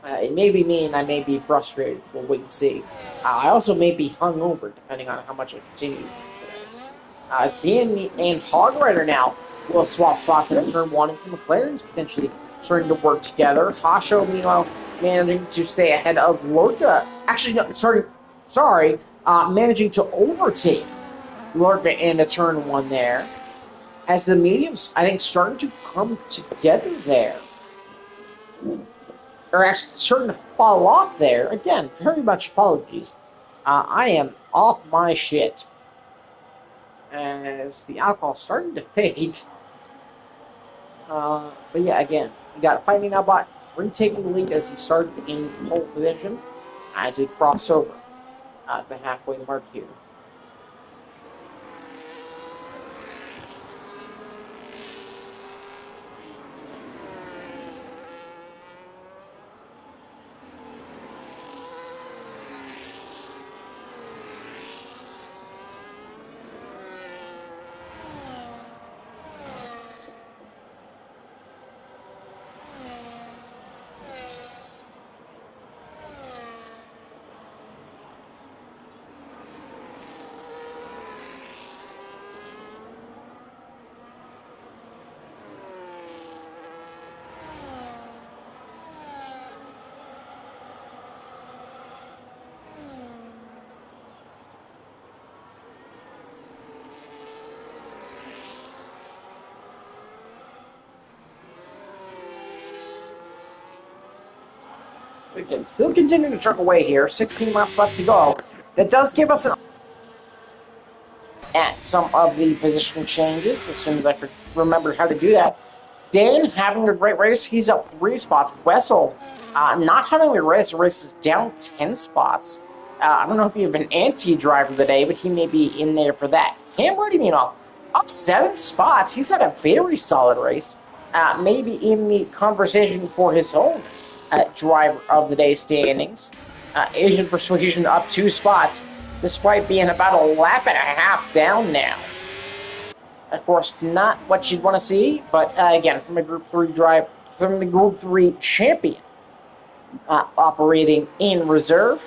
It may be me, and I may be frustrated. We'll wait and see. I also may be hungover, depending on how much I continue today. Dan and Hog Rider now will swap spots in turn one, and the McLaren's potentially starting to work together. Hasho, meanwhile, managing to stay ahead of Lorca. Actually, no, sorry, managing to overtake Lorca in a turn one there. As the mediums, I think, starting to come together there. Or actually starting to fall off there. Again, very much apologies. I am off my shit. As the alcohol's starting to fade. But yeah, again, we got Fight Me Now Bot retaking the lead as he started in pole position as we cross over the halfway mark here. Again, still continuing to truck away here. 16 laps left to go. That does give us an at some of the position changes, as soon as I could remember how to do that. Dan having a great race. He's up 3 spots. Wessel not having a race. The race is down 10 spots. I don't know if you have an anti-driver today, but he may be in there for that. Cam Brady, meanwhile, up 7 spots. He's had a very solid race. Maybe in the conversation for his own driver of the day standings. Asian Persuasion up 2 spots, despite being about a lap and a half down now. Of course, not what you'd want to see, but again, from a Group 3 from the Group 3 champion operating in reserve.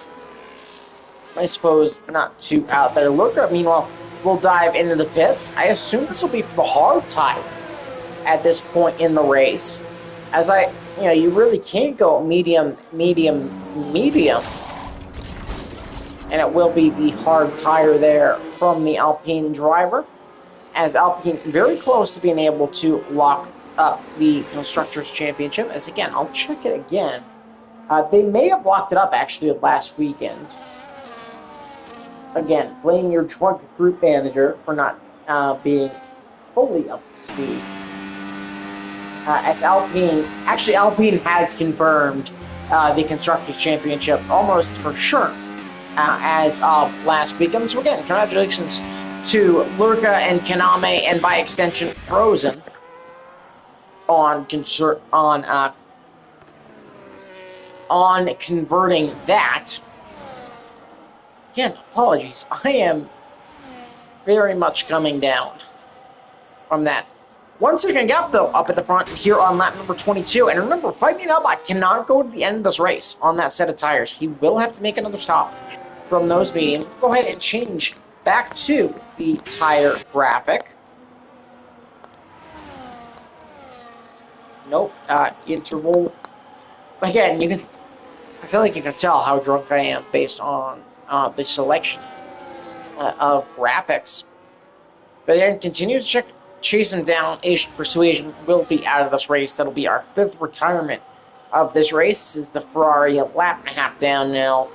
I suppose not too out there. Look, meanwhile, we'll dive into the pits. I assume this will be for the hard tire at this point in the race. As you really can't go medium. And it will be the hard tire there from the Alpine driver. As Alpine very close to being able to lock up the Constructors' Championship. As again, I'll check it again. They may have locked it up actually last weekend. Again, blaming your drunk group manager for not being fully up to speed. As Alpine has confirmed the Constructors' Championship almost for sure as of last weekend. So again, congratulations to Lurka and Kaname, and by extension Frozen, on converting that. Again, apologies. I am very much coming down from that. 1 second gap, though, up at the front here on lap number 22. And remember, Fight Me Now Bot cannot go to the end of this race on that set of tires. He will have to make another stop from those mediums. Go ahead and change back to the tire graphic. Nope, interval. Again, I feel like you can tell how drunk I am based on the selection of graphics. But then continues to chase him down. Asian Persuasion will be out of this race. That'll be our 5th retirement of this race. This is the Ferrari, a lap and a half down now,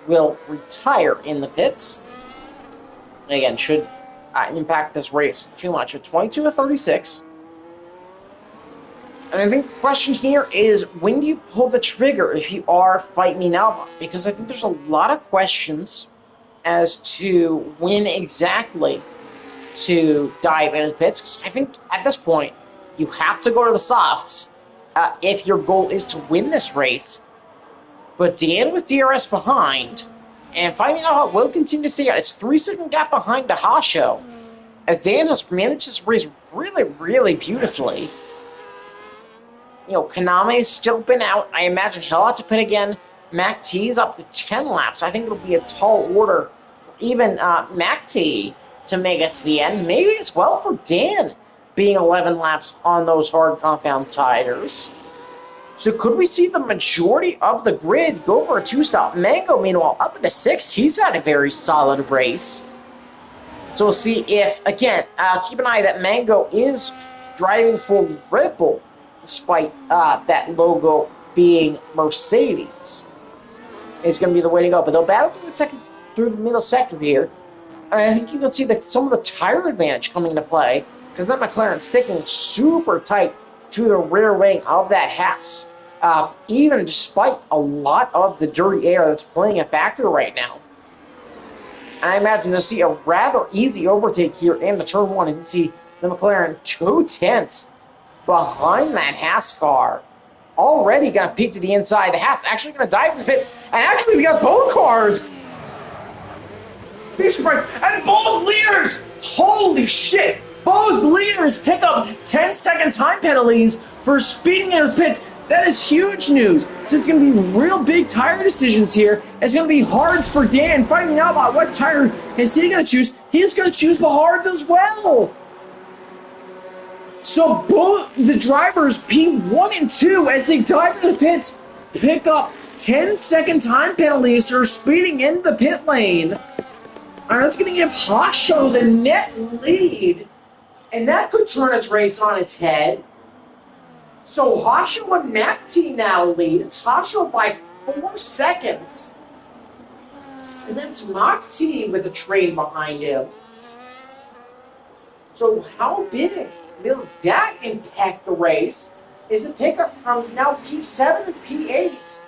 will retire in the pits. And again, should impact this race too much. At 22 of 36. And I think the question here is, when do you pull the trigger if you are Fight Me Now Bot? Because I think there's a lot of questions as to when exactly to dive into the pits. Because I think at this point, you have to go to the softs if your goal is to win this race. But Dan with DRS behind, and Fight Me Now Bot will continue to stay out. It's 3 second gap behind Dahasho, as Dan has managed this race really, really beautifully. Kaname's still been out. I imagine he'll have to pit again. Mac T's up to 10 laps. I think it'll be a tall order for even Mac T to make it to the end. Maybe as well for Dan being 11 laps on those hard compound tires. So could we see the majority of the grid go for a two-stop? Mango, meanwhile, up into 6th. He's had a very solid race. So we'll see if, again, keep an eye that Mango is driving for Red Bull, despite that logo being Mercedes. It's going to be the way to go. But they'll battle through the middle sector here. And I think you can see some of the tire advantage coming into play, because that McLaren's sticking super tight to the rear wing of that Haas, even despite a lot of the dirty air that's playing a factor right now. I imagine you'll see a rather easy overtake here into turn 1, and you see the McLaren 2/10 behind that Haas car. Already going to peek to the inside. The Haas actually going to dive in the pit, and actually we got both cars. And both leaders, holy shit, both leaders pick up 10-second time penalties for speeding in the pits. That is huge news. So it's going to be real big tire decisions here. It's going to be hards for Dan, finding out about what tire is he going to choose. He's going to choose the hards as well. So both the drivers, P1 and 2, as they dive into the pits, pick up 10-second time penalties for speeding in the pit lane. And that's going to give Hasho the net lead, and that could turn his race on its head. So Hasho and Mac T now lead. It's Hasho by 4 seconds. And then it's Mac T with a train behind him. So how big will that impact the race? Is a pickup from now P7 and P8,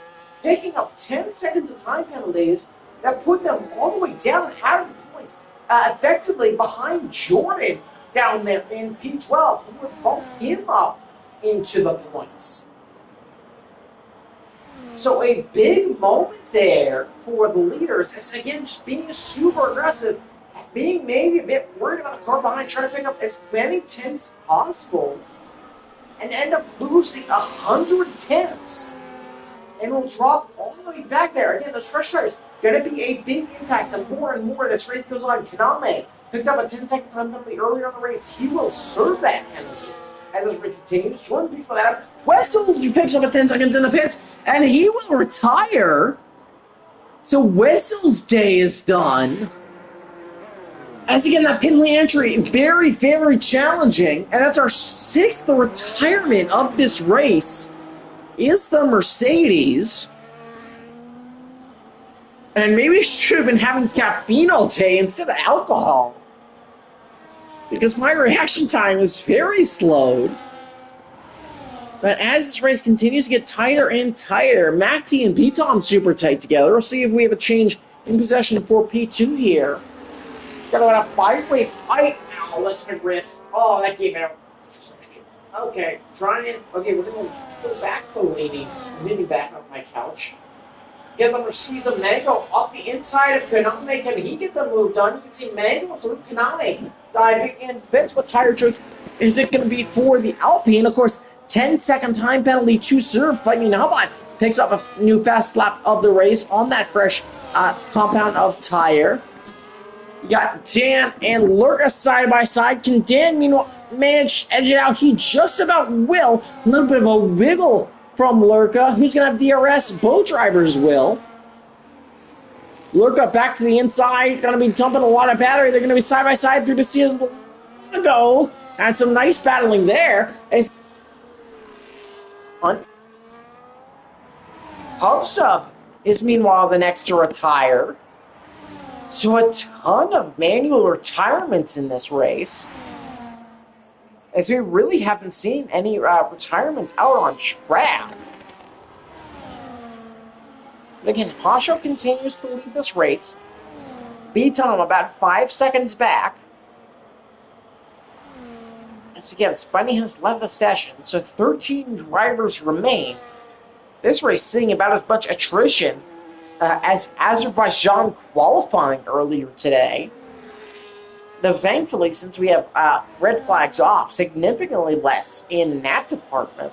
picking up 10 seconds of time penalties that put them all the way down out of the points, effectively behind Jordan down there in P12, who would bump him up into the points. So a big moment there for the leaders, as again, just being super aggressive, being maybe a bit worried about the car behind, trying to pick up as many tenths as possible, and end up losing 100 tenths. And will drop all the way back there. Again, those fresh tires going to be a big impact. The more and more this race goes on, Kaname picked up a 10-second time penalty earlier in the race. He will serve that penalty as this race continues. Jordan picks that up. Wessel picks up a 10 seconds in the pits, and he will retire. So Wessel's day is done. As again, that pit lane entry, very, very challenging. And that's our 6th retirement of this race. Is the Mercedes. And maybe we should have been having caffeine all day instead of alcohol, because my reaction time is very slowed. But as this race continues to get tighter and tighter, Maxi and P-Tom super tight together. We'll see if we have a change in possession for P2 here. Got about a 5-way fight now. Let's make wrist. Oh, that came out. Okay, trying. Okay, we're going to go back to leaning back on my couch. Get the Mercedes of Mango up the inside of Kaname. Can he get the move done? You can see Mango through Kaname diving in. Depends what tire choice is it going to be for the Alpine. Of course, 10-second time penalty to serve. Fighting Hubot picks up a new fast lap of the race on that fresh compound of tire. You got Dan and Lurka side by side. Can Dan, meanwhile, manage to edge it out? He just about will. A little bit of a wiggle from Lurka. Who's going to have DRS? Both drivers will. Lurka back to the inside. Going to be dumping a lot of battery. They're going to be side by side through the season. Go. And some nice battling there. Hubsub is meanwhile the next to retire. So a ton of manual retirements in this race, as we really haven't seen any retirements out on track. But again, Hasho continues to lead this race. B-Tom about 5 seconds back. Once again, Spiny has left the session, so 13 drivers remain. This race seeing about as much attrition as Azerbaijan qualifying earlier today. Though thankfully, since we have red flags off, significantly less in that department.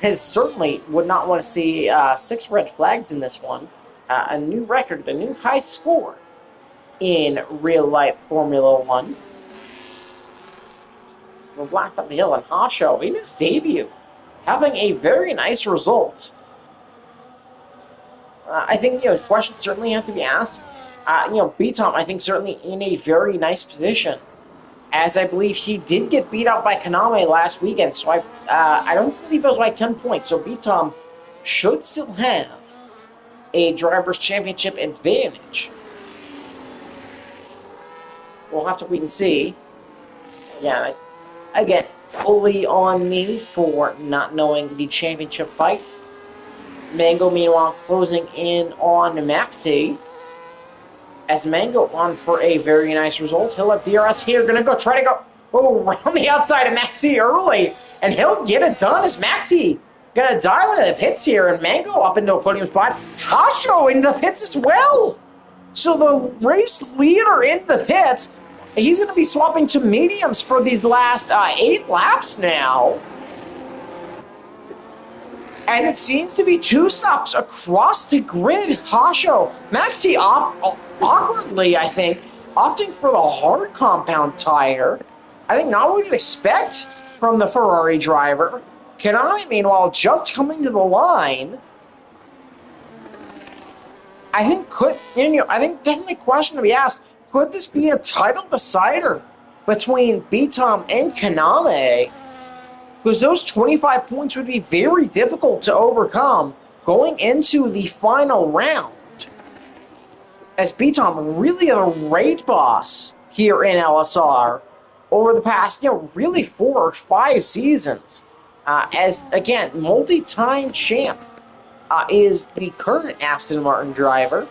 certainly would not want to see 6 red flags in this one. A new record, a new high score in real-life Formula One. We'll blast up the hill, and Hasho, in his debut, having a very nice result. I think, questions certainly have to be asked. B-Tom, I think, certainly in a very nice position, as I believe he did get beat out by Kaname last weekend, so I don't believe it was by 10 points, so B-Tom should still have a Drivers' Championship advantage. We'll have to wait and see. Yeah, again, it's fully on me for not knowing the championship fight. Mango, meanwhile, closing in on MacT. As Mango on for a very nice result. He'll have DRS here. Gonna go try to go around the outside of MacT early. And he'll get it done as MacT gonna dive into the pits here. And Mango up into a podium spot. Hasho into the pits as well. So the race leader in the pits, he's going to be swapping to mediums for these last 8 laps now. And it seems to be 2 stops across the grid. Hasho, MacT awkwardly, I think, opting for the hard compound tire. I think not what you'd expect from the Ferrari driver. Kaname, meanwhile, just coming to the line. I think definitely a question to be asked. Could this be a title decider between B-Tom and Kaname? Because those 25 points would be very difficult to overcome going into the final round. As B-Tom really a raid boss here in LSR over the past, really 4 or 5 seasons. As, again, multi-time champ is the current Aston Martin driver.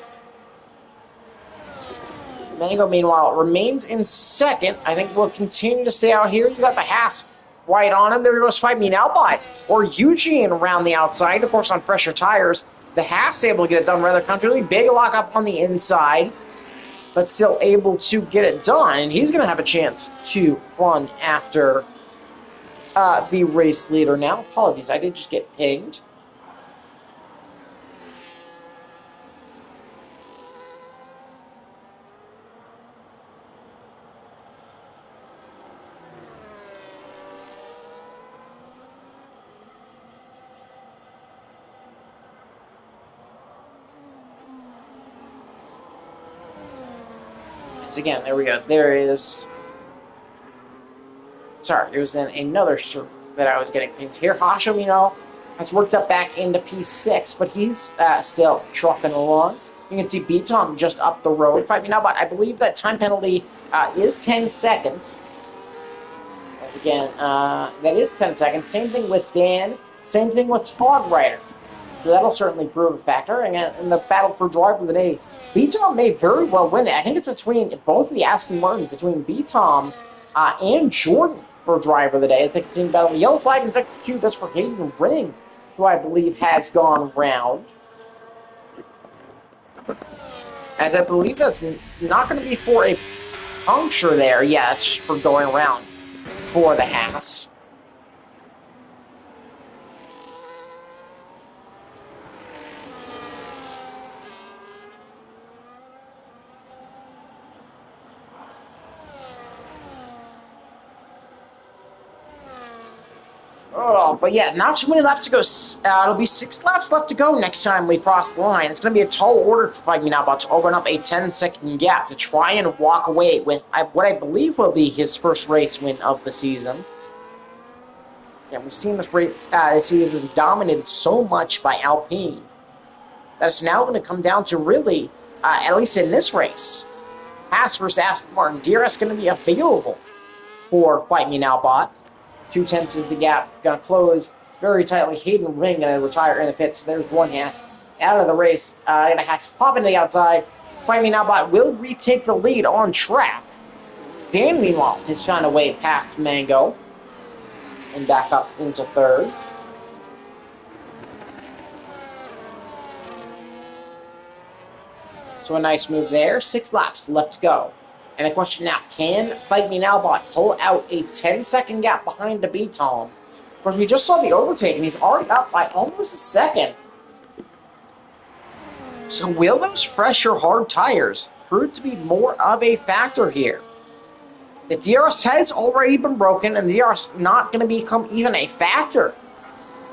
Mango, meanwhile, remains in second. I think we'll continue to stay out here. You got the Haas right on him. There goes Fight Me Now Bot. Or Eugene around the outside, of course, on fresher tires. The Haas able to get it done rather comfortably. Big lock up on the inside, but still able to get it done. And he's going to have a chance to run after the race leader now. Apologies, I did just get pinged. Again, there we go. There is. Sorry, it was in another circle that I was getting pinged here. Hasho, has worked up back into P6, but he's still trucking along. You can see B-Tom just up the road. Fight Me Now, but I believe that time penalty is 10 seconds. And again, that is 10 seconds. Same thing with Dan. Same thing with Hog Rider. So that'll certainly prove a factor. And in the battle for driver of the day, B-Tom may very well win it. I think it's between both of the Aston Martins, between B-Tom and Jordan for driver of the day. It's a continued battle. Yellow flag in sector 2, that's for Hayden Ring, who I believe has gone round. As I believe that's not going to be for a puncture there. Yeah, it's just for going around for the Haas. Oh, but yeah, not too many laps to go. It'll be 6 laps left to go next time we cross the line. It's going to be a tall order for Fight Me Now Bot to open up a 10-second gap to try and walk away with what I believe will be his first race win of the season. Yeah, we've seen this race this season be dominated so much by Alpine that it's now going to come down to really, at least in this race, Haas versus Aston Martin. DRS going to be available for Fight Me Now Bot. 2/10 is the gap. Going to close very tightly. Hayden Ring going to retire in the pits. There's one Haas out of the race. Going to Haas pop into the outside. Fight Me Now Bot will retake the lead on track. Dan, meanwhile, has found a way past Mango and back up into third. So a nice move there. 6 laps left to go. And the question now, can Fight Me Now Bot pull out a 10-second gap behind the B-Tom Because we just saw the overtake, and he's already up by almost a second. So will those fresher hard tires prove to be more of a factor here? The DRS has already been broken, and the DRS not going to become even a factor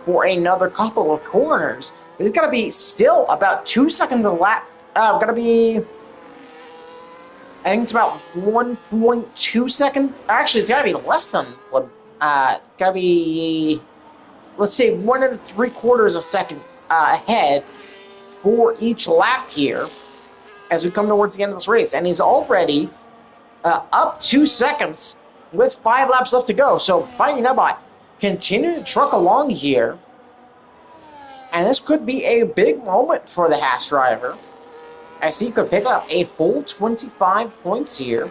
for another couple of corners. But it's going to be still about 2 seconds a lap. Going to be, I think it's about 1.2 seconds. Actually, it's got to be less than one. Got to be, let's say, 1 3/4 a second ahead for each lap here as we come towards the end of this race. And he's already up 2 seconds with 5 laps left to go. So Fighting Nubot continue to truck along here. And this could be a big moment for the Haas driver, as he could pick up a full 25 points here.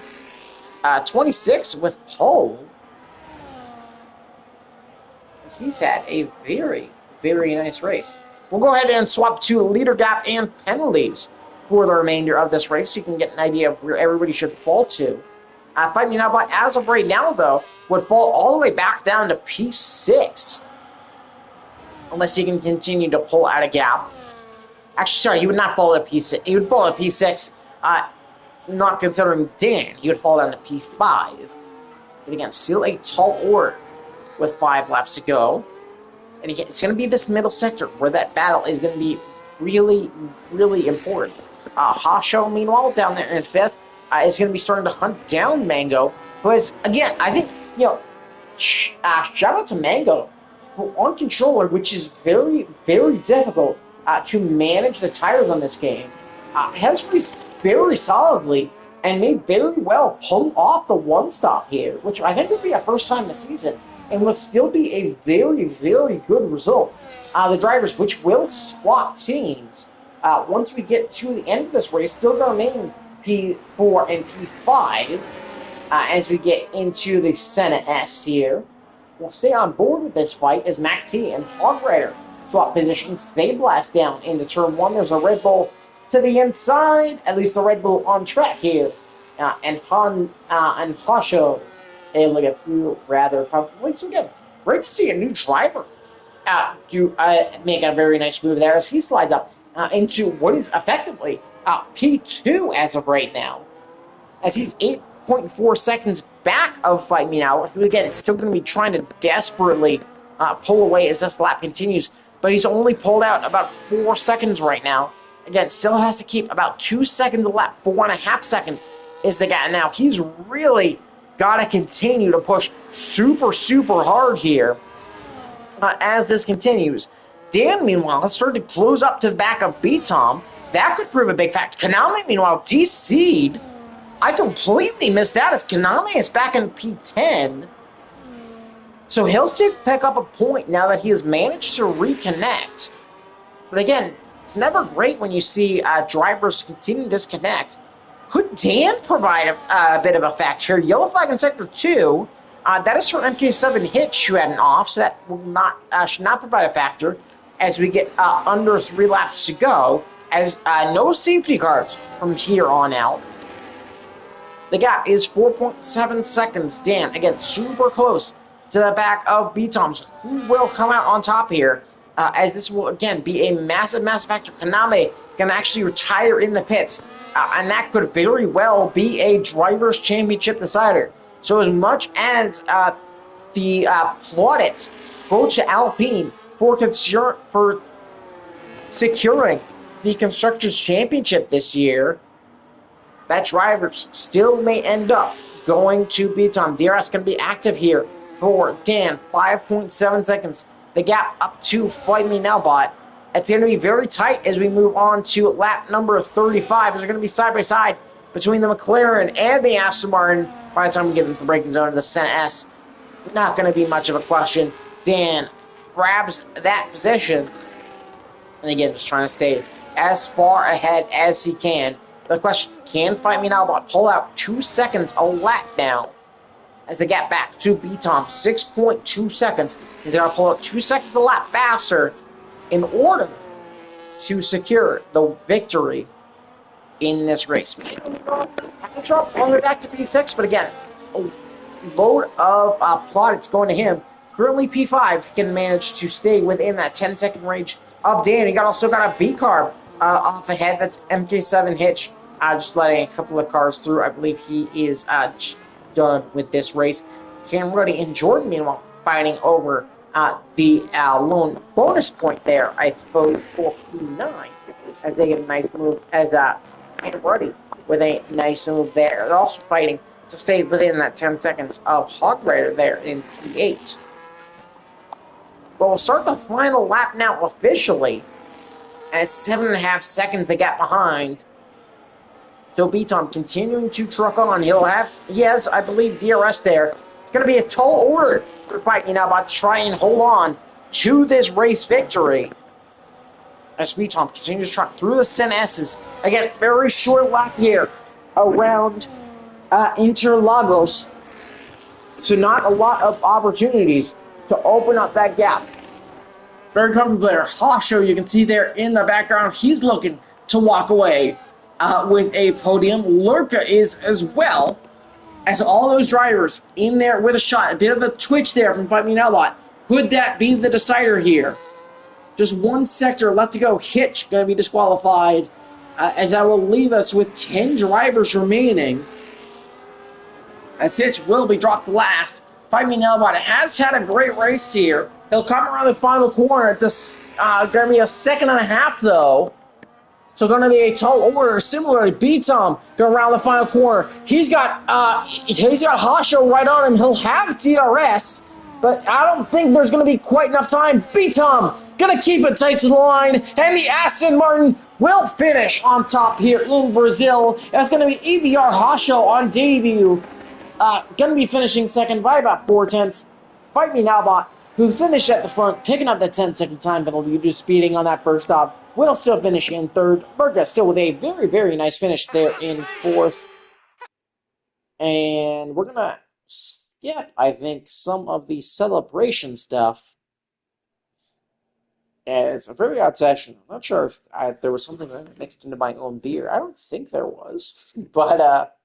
26 with pole. As he's had a very, very nice race. We'll go ahead and swap to leader gap and penalties for the remainder of this race, so you can get an idea of where everybody should fall to. Fighting Nubot, as of right now, though, would fall all the way back down to P6. Unless he can continue to pull out a gap. Actually, sorry, he would not fall to P6. He would fall to P6, not considering Dan. He would fall down to P5. But again, still a tall order with 5 laps to go. And again, it's going to be this middle sector where that battle is going to be really, really important. Hasho, meanwhile, down there in 5th, is going to be starting to hunt down Mango. Because, again, I think, shout out to Mango, who on controller, which is very, very difficult to manage the tires on this game, has raced very solidly and may very well pull off the one-stop here, which I think would be a first time this season, and will still be a very, very good result. The drivers, which will swap teams once we get to the end of this race, still going to remain P4 and P5 as we get into the Senna S here. We'll stay on board with this fight as Mac T and Hog Rider swap positions. They blast down into turn 1. There's a Red Bull to the inside, at least the Red Bull on track here, and Hasho able to get through rather comfortably. So again, great to see a new driver make a very nice move there as he slides up into what is effectively P2 as of right now, as he's 8.4 seconds back of Fight Me Now, who again is still going to be trying to desperately pull away as this lap continues, but he's only pulled out about 4 seconds right now. Again, still has to keep about 2 seconds a lap, 4.5 seconds is the gap. Now he's really got to continue to push super, super hard here as this continues. Dan, meanwhile, has started to close up to the back of B-Tom. That could prove a big factor. Konami, meanwhile, DC'd. I completely missed that as Konami is back in P10. So he'll still pick up a point now that he has managed to reconnect. But again, it's never great when you see drivers continue to disconnect. Could Dan provide a bit of a factor here? Yellow flag in Sector 2. That is for MK7 Hitch, who had an off, so that will not should not provide a factor as we get under 3 laps to go. As no safety cars from here on out. The gap is 4.7 seconds. Dan, again, super close to the back of B-Toms, who will come out on top here, as this will, again, be a massive, massive factor. Konami can actually retire in the pits, and that could very well be a Drivers' Championship decider. So as much as the plaudits go to Alpine for securing the Constructors' Championship this year, that driver still may end up going to B-Tom. DRS going to be active here for Dan. 5.7 seconds. The gap up to Fight Me Now bot. It's going to be very tight as we move on to lap number 35. They're going to be side by side between the McLaren and the Aston Martin by the time we get into the braking zone of the Senna S. Not going to be much of a question. Dan grabs that position. And again, just trying to stay as far ahead as he can. The question, can Fight Me Now bot pull out 2 seconds a lap now as they get back to B-Tom? 6.2 seconds. He's going to pull out 2 seconds a lap faster in order to secure the victory in this race. I'll drop all the way back to P6, but again, a load of plaudits going to him currently P5 can manage to stay within that 10-second range of Dan. He also got a B car off ahead. That's MK7 Hitch. Just letting a couple of cars through. I believe he is done with this race. Cam Ruddy and Jordan, meanwhile, fighting over the lone bonus point there, I suppose, for P9, as they get a nice move, as Cam Ruddy with a nice move there. They're also fighting to stay within that 10 seconds of Hog Rider there in P8. But we'll start the final lap now officially, as 7.5 seconds the gap behind. So B-Tom continuing to truck on. He has, I believe, DRS there. It's going to be a tall order for fight, about to try and hold on to this race victory. As B-Tom continues to truck through the Sen S's. Again, very short lap here around Interlagos. So not a lot of opportunities to open up that gap. Very comfortable there. Hasho, you can see there in the background, he's looking to walk away with a podium. Lurka is as well, as all those drivers in there with a shot. A bit of a twitch there from Fight Me Now Lot. Could that be the decider here? Just one sector left to go. Hitch going to be disqualified, as that will leave us with 10 drivers remaining. As Hitch will be dropped last. Fight Me Now Bot has had a great race here. He'll come around the final corner. It's going to be a second and a half, though. So going to be a tall order. Similarly, B-Tom going around the final corner. He's got Hasho right on him. He'll have DRS, but I don't think there's going to be quite enough time. B-Tom going to keep it tight to the line, and the Aston Martin will finish on top here in Brazil. That's going to be EVR Hasho on debut. Going to be finishing second by about 4/10. Fight Me Now Bot, who finished at the front, picking up that 10-second time penalty due to speeding on that first stop, will still finish in third. Berga still with a very, very nice finish there in fourth. And we're going to skip, I think, some of the celebration stuff. And it's a very odd session. I'm not sure if there was something that I mixed into my own beer. I don't think there was. But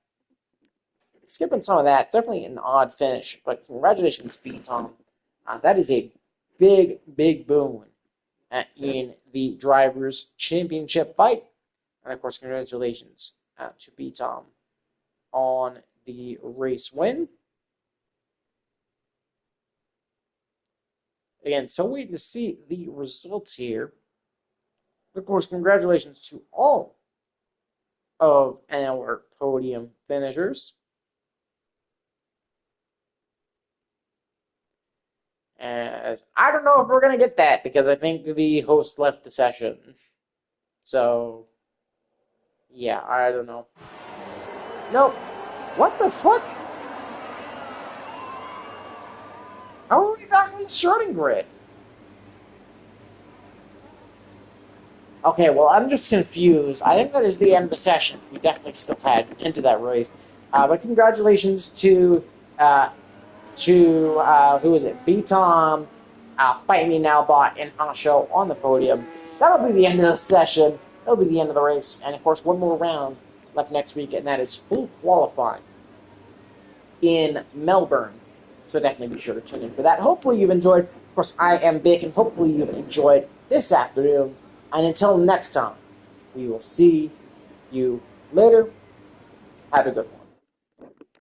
skipping some of that, definitely an odd finish. But congratulations, B-Tom. That is a big, big boon in the Drivers' Championship fight. And, of course, congratulations to B-Tom on the race win. Again, so waiting to see the results here. Of course, congratulations to all of our podium finishers. As I don't know if we're going to get that because I think the host left the session. So, yeah, I don't know. Nope. What the fuck? How are we back on the starting grid? Okay, well, I'm just confused. I think that is the end of the session. We definitely still had into that race. But congratulations to who is it? B-Tom, Fight Me Now Bot, and Hasho on the podium. That'll be the end of the session. That'll be the end of the race. And, of course, one more round left next week, and that is full qualifying in Melbourne. So definitely be sure to tune in for that. Hopefully you've enjoyed. Of course, I am Vic, and hopefully you've enjoyed this afternoon. And until next time, we will see you later. Have a good one.